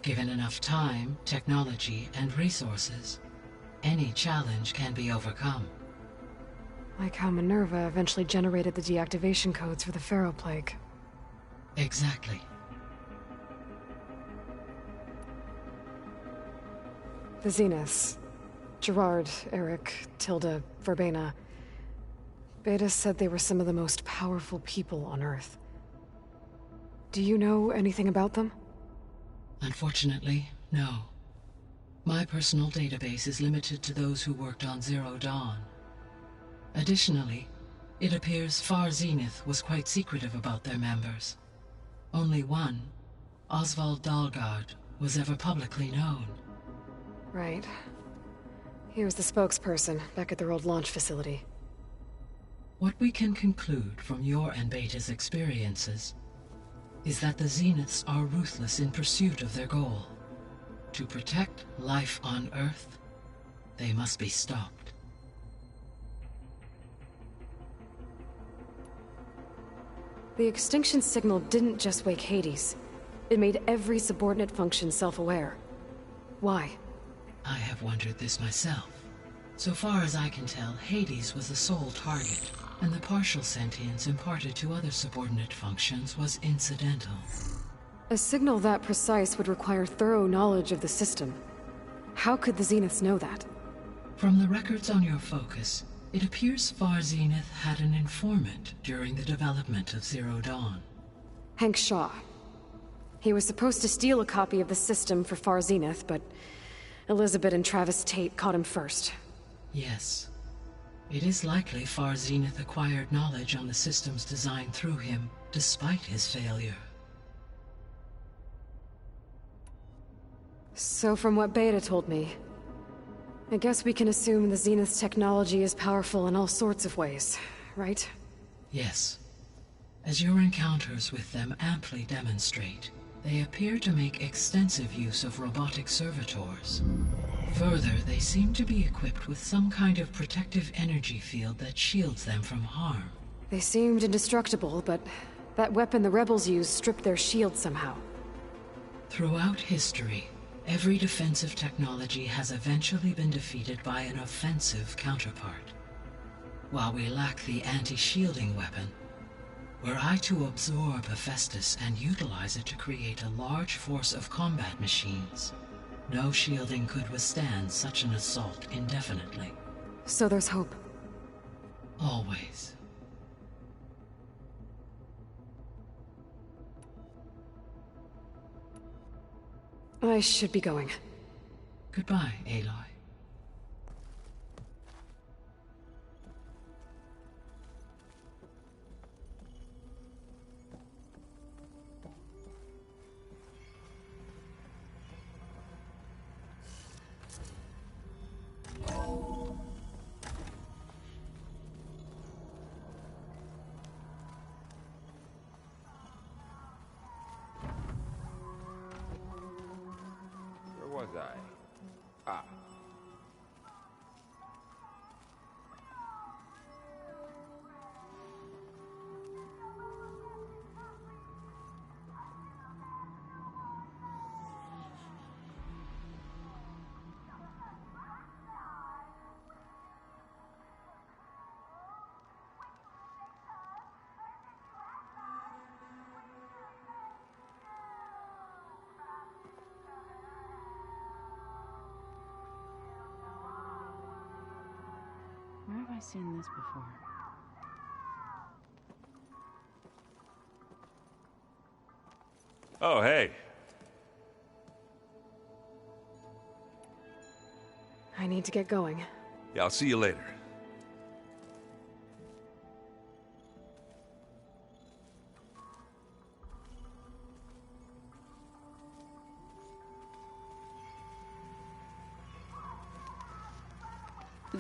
Given enough time, technology, and resources, any challenge can be overcome. Like how Minerva eventually generated the deactivation codes for the Pharaoh Plague. Exactly. The Zeniths. Gerard, Eric, Tilda, Verbena. Beta said they were some of the most powerful people on Earth. Do you know anything about them? Unfortunately, no. My personal database is limited to those who worked on Zero Dawn. Additionally, it appears Far Zenith was quite secretive about their members. Only one, Oswald Dahlgard, was ever publicly known. Right. He was the spokesperson back at their old launch facility. What we can conclude from your and Beta's experiences is that the Zeniths are ruthless in pursuit of their goal. To protect life on Earth, they must be stopped. The extinction signal didn't just wake Hades. It made every subordinate function self-aware. Why? I have wondered this myself. So far as I can tell, Hades was the sole target, and the partial sentience imparted to other subordinate functions was incidental. A signal that precise would require thorough knowledge of the system. How could the Zeniths know that? From the records on your focus, it appears Far Zenith had an informant during the development of Zero Dawn. Hank Shaw. He was supposed to steal a copy of the system for Far Zenith, but Elizabeth and Travis Tate caught him first. Yes. It is likely Far Zenith acquired knowledge on the systems designed through him, despite his failure. So from what Beta told me, I guess we can assume the Zenith's technology is powerful in all sorts of ways, right? Yes. As your encounters with them amply demonstrate, they appear to make extensive use of robotic servitors. Further, they seem to be equipped with some kind of protective energy field that shields them from harm. They seemed indestructible, but that weapon the rebels used stripped their shield somehow. Throughout history, every defensive technology has eventually been defeated by an offensive counterpart. While we lack the anti-shielding weapon, Were I to absorb Hephaestus and utilize it to create a large force of combat machines, no shielding could withstand such an assault indefinitely. So there's hope. Always. I should be going. Goodbye, Aloy. Where was I? Ah. Where have I seen this before? Oh, hey. I need to get going. Yeah, I'll see you later.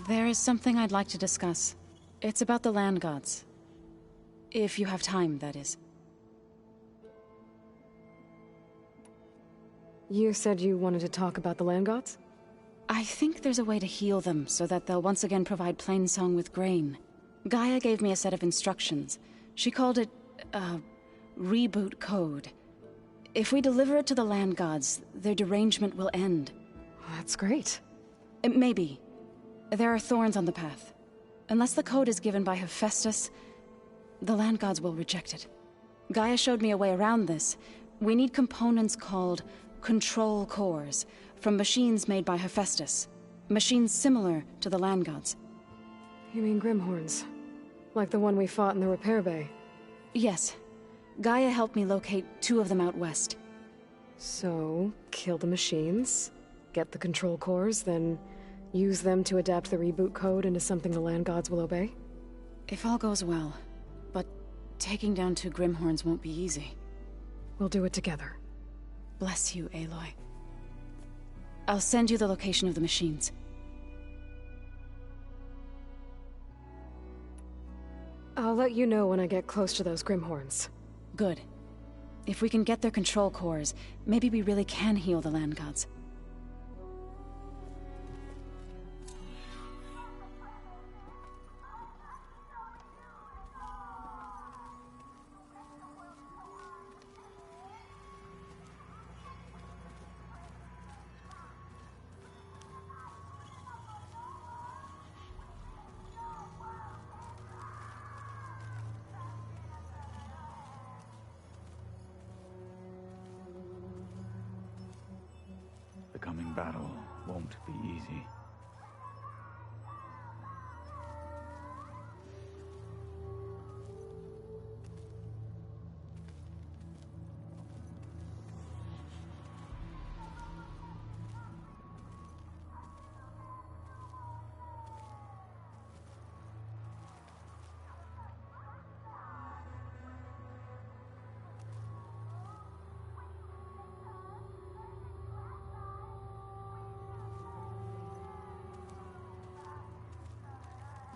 There is something I'd like to discuss. It's about the land gods. If you have time, that is. You said you wanted to talk about the land gods? I think there's a way to heal them so that they'll once again provide Plainsong with grain. Gaia gave me a set of instructions. She called it, reboot code. If we deliver it to the land gods, their derangement will end. That's great. Maybe. There are thorns on the path. Unless the code is given by Hephaestus, the land gods will reject it. Gaia showed me a way around this. We need components called control cores from machines made by Hephaestus. Machines similar to the land gods. You mean Grimhorns? Like the one we fought in the repair bay? Yes. Gaia helped me locate 2 of them out west. So, kill the machines, get the control cores, then use them to adapt the reboot code into something the land gods will obey? If all goes well. But taking down 2 Grimhorns won't be easy. We'll do it together. Bless you, Aloy. I'll send you the location of the machines. I'll let you know when I get close to those Grimhorns. Good. If we can get their control cores, maybe we really can heal the land gods. The coming battle won't be easy.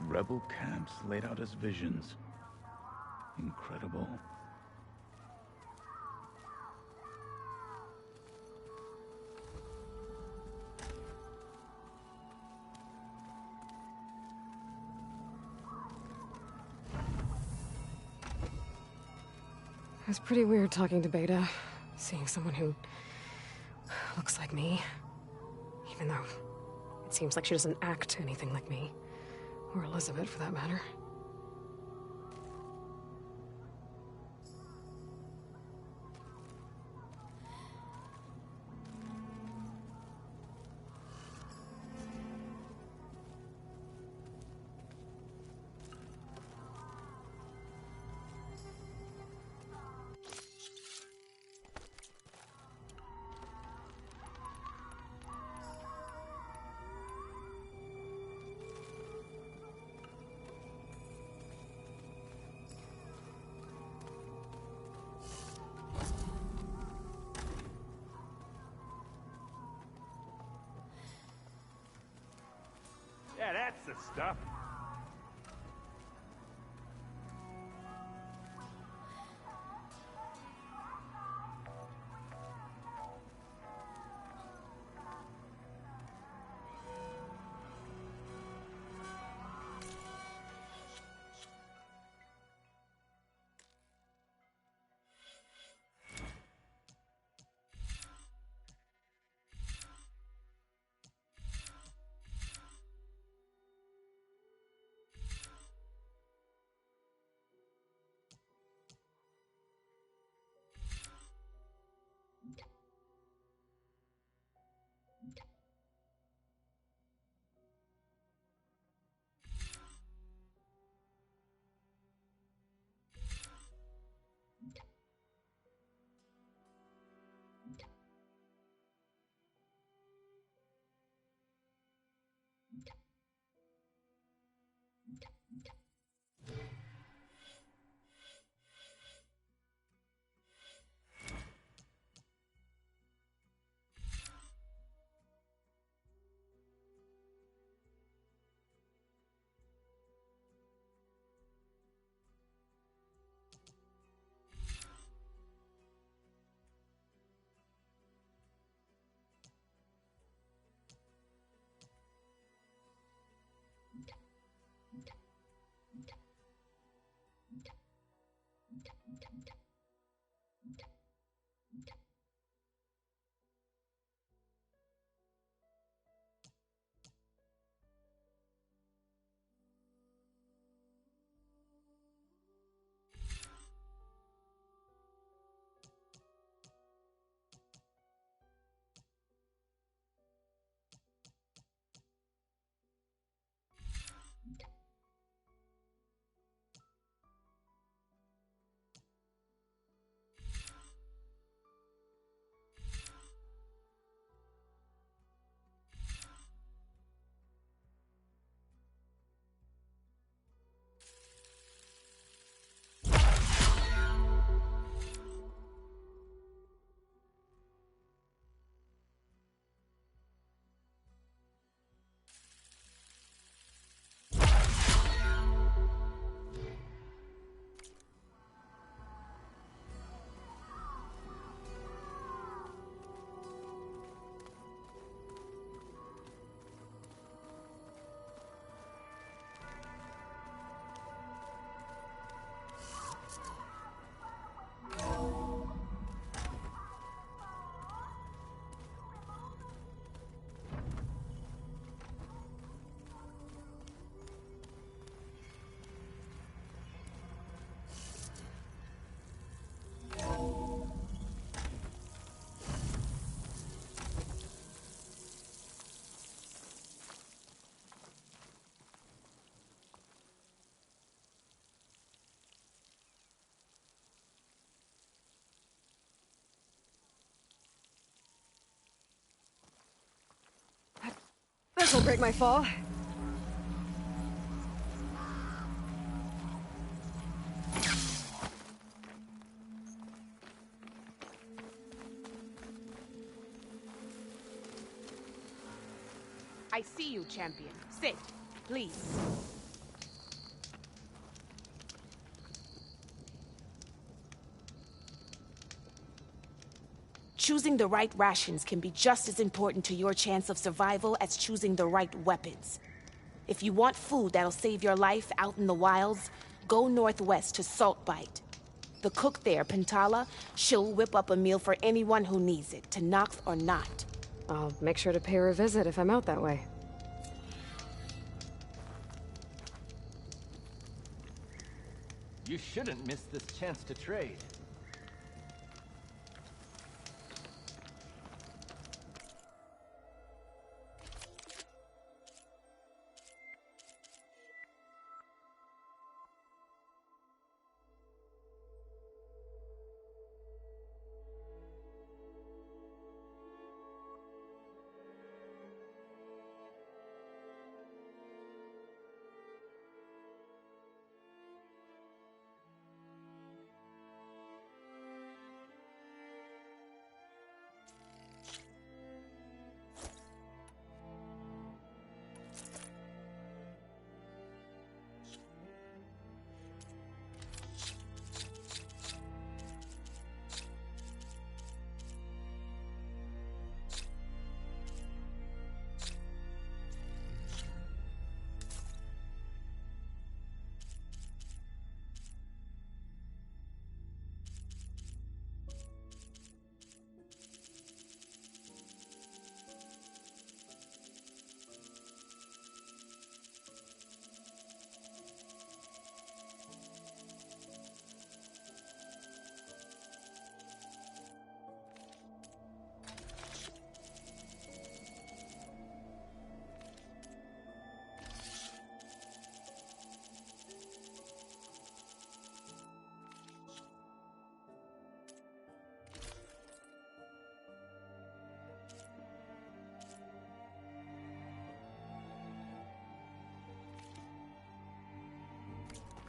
Rebel camps laid out as visions. Incredible. It was pretty weird talking to Beta, seeing someone who looks like me. Even though it seems like she doesn't act anything like me. Or Elizabeth, for that matter. Yeah, that's the stuff. This'll break my fall. I see you, champion. Sit, please. Choosing the right rations can be just as important to your chance of survival as choosing the right weapons. If you want food that'll save your life out in the wilds, go northwest to Saltbite. The cook there, Pintala, she'll whip up a meal for anyone who needs it, to Nox or not. I'll make sure to pay her a visit if I'm out that way. You shouldn't miss this chance to trade.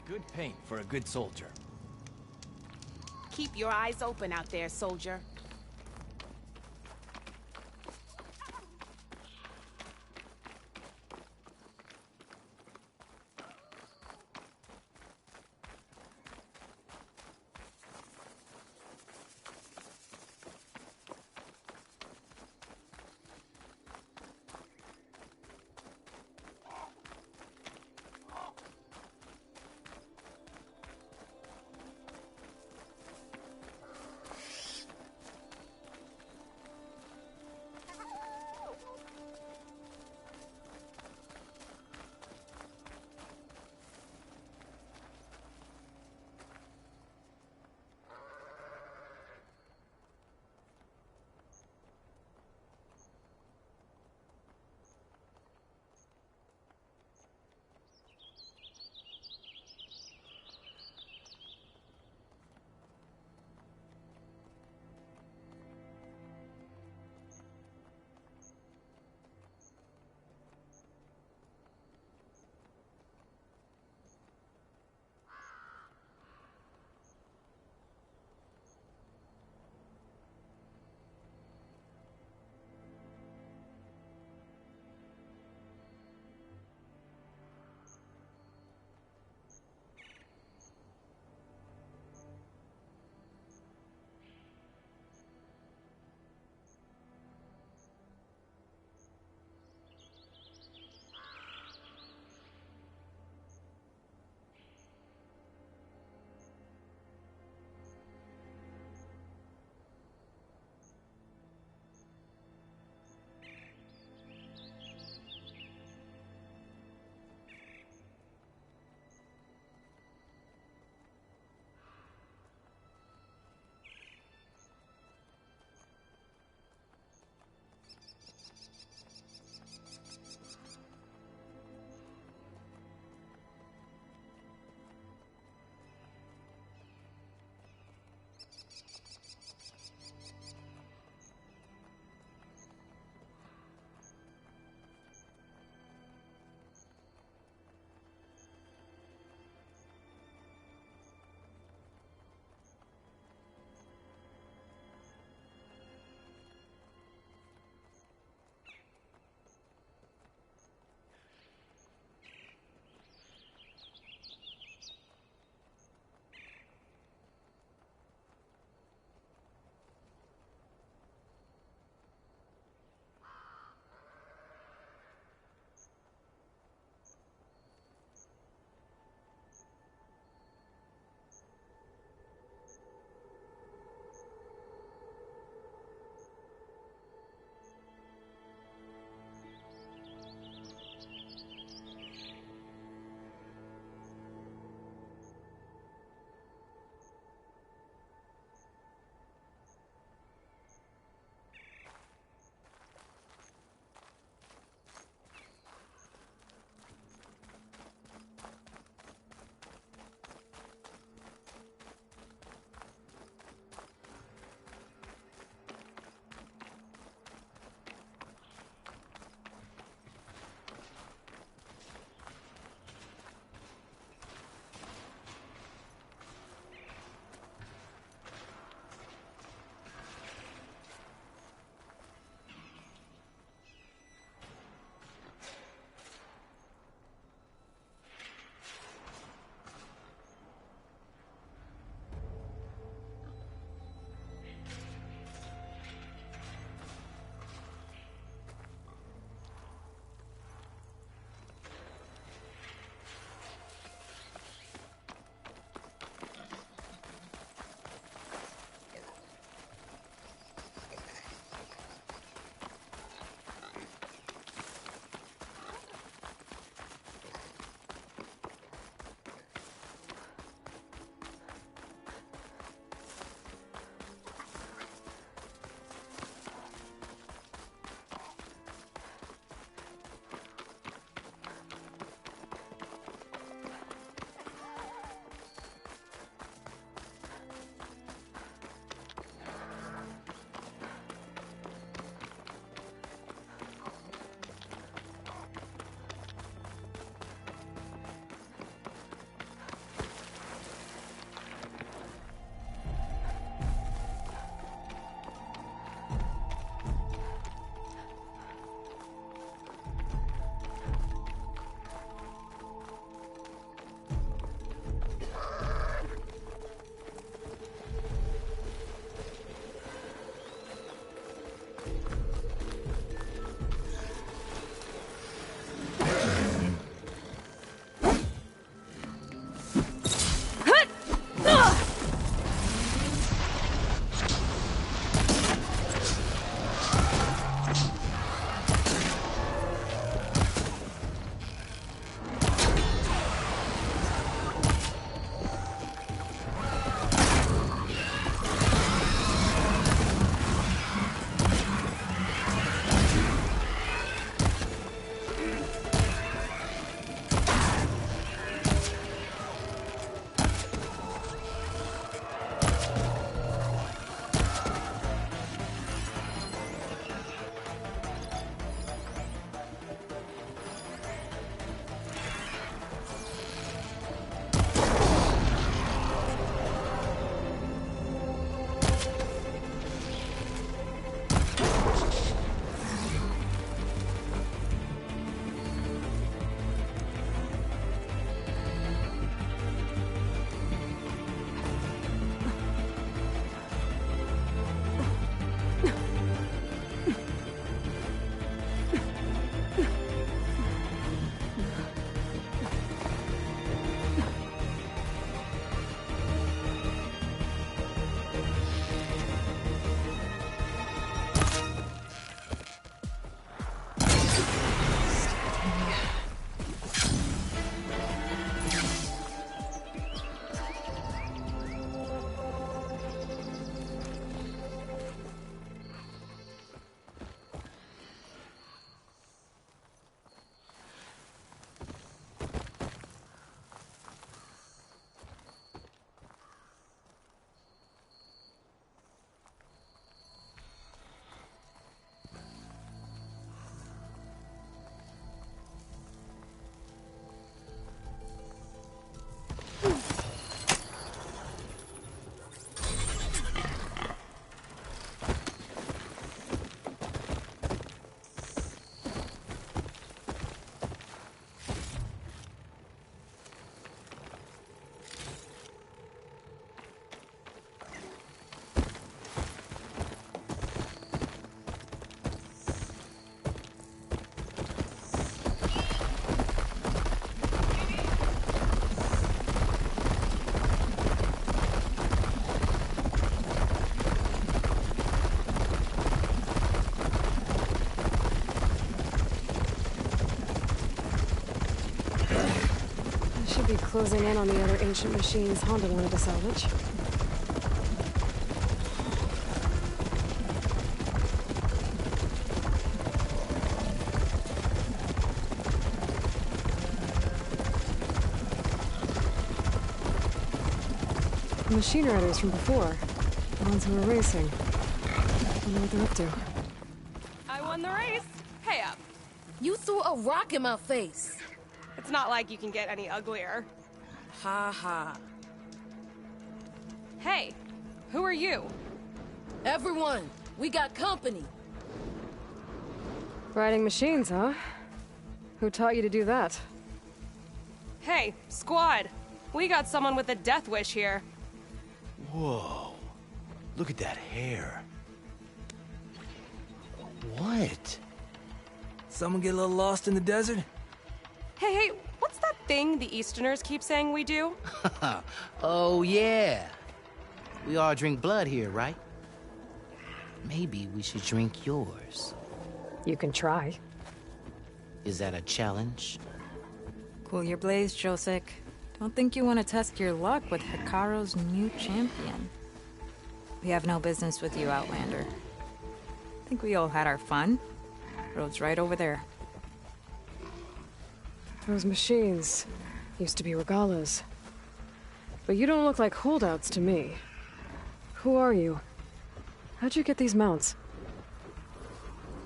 Good paint for a good soldier. Keep your eyes open out there, soldier. should be closing in on the other ancient machines Honda wanted to salvage. The machine riders from before. The ones who were racing. I wonder what they're up to. I won the race. Pay up. You threw a rock in my face. It's not like you can get any uglier. Ha ha. Hey, who are you? Everyone, we got company. Riding machines, huh? Who taught you to do that? Hey, squad. We got someone with a death wish here. Whoa. Look at that hair. What? Someone get a little lost in the desert? Hey, what's that thing the Easterners keep saying we do? Oh, yeah. We all drink blood here, right? Maybe we should drink yours. You can try. Is that a challenge? Cool your blaze, Josek. Don't think you want to test your luck with Hikaru's new champion. We have no business with you, Outlander. I think we all had our fun. Road's right over there. Those machines used to be regalas. But you don't look like holdouts to me. Who are you? How'd you get these mounts?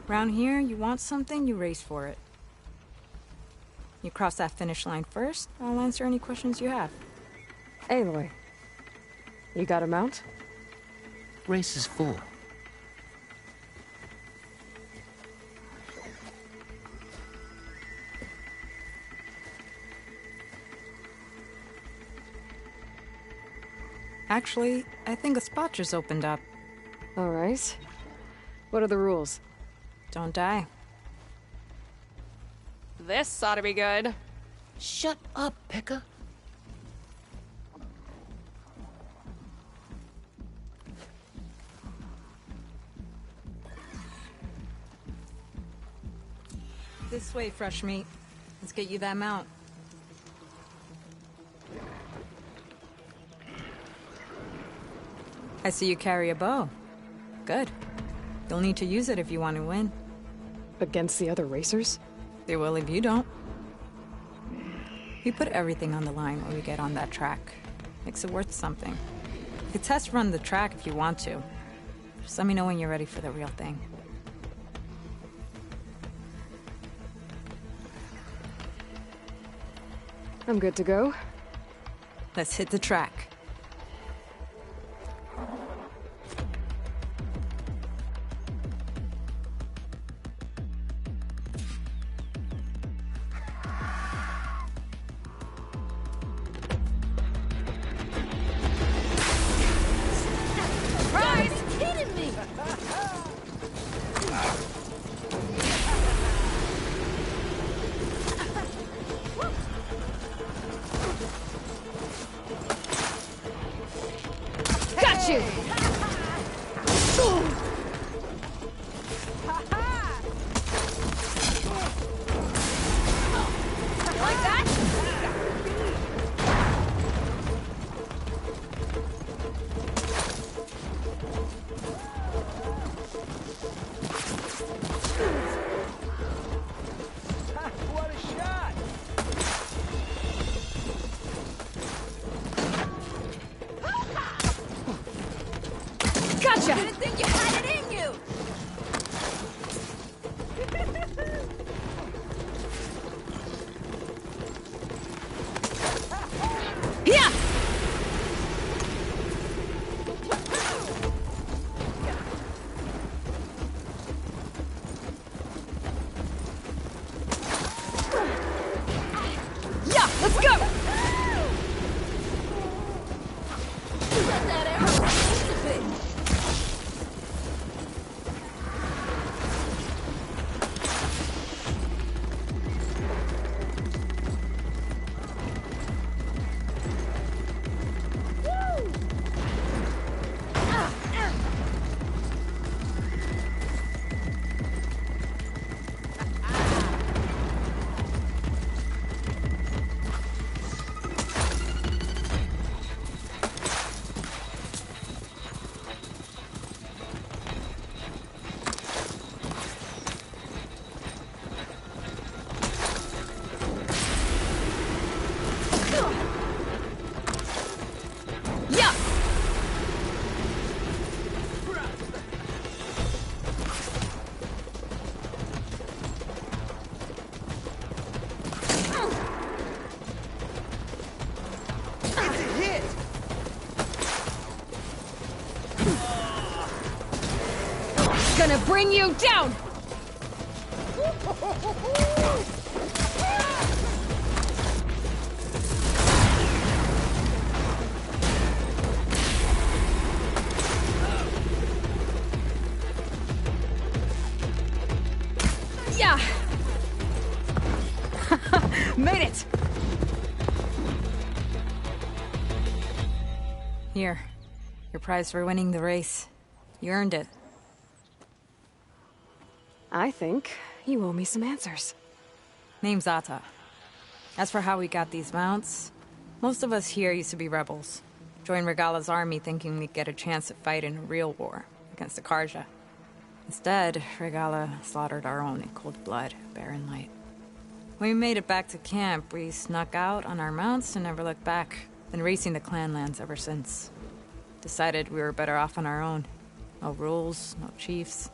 Round here, you want something, you race for it. You cross that finish line first, I'll answer any questions you have. Aloy, you got a mount? Race is full. Actually, I think a spot just opened up. All right. What are the rules? Don't die. This ought to be good. Shut up, Pekka. This way, fresh meat. Let's get you that mount. I see you carry a bow. Good. You'll need to use it if you want to win. Against the other racers? They will if you don't. We put everything on the line when we get on that track. Makes it worth something. You can test run the track if you want to. Just let me know when you're ready for the real thing. I'm good to go. Let's hit the track. gonna bring you down! Yeah! Made it! Here. Your prize for winning the race. You earned it. I think you owe me some answers. Name's Ata. As for how we got these mounts, most of us here used to be rebels. Joined Regala's army thinking we'd get a chance to fight in a real war against the Karja. Instead, Regala slaughtered our own in cold blood, barren light. When we made it back to camp, we snuck out on our mounts and never looked back. Been racing the clan lands ever since. Decided we were better off on our own. No rules, no chiefs.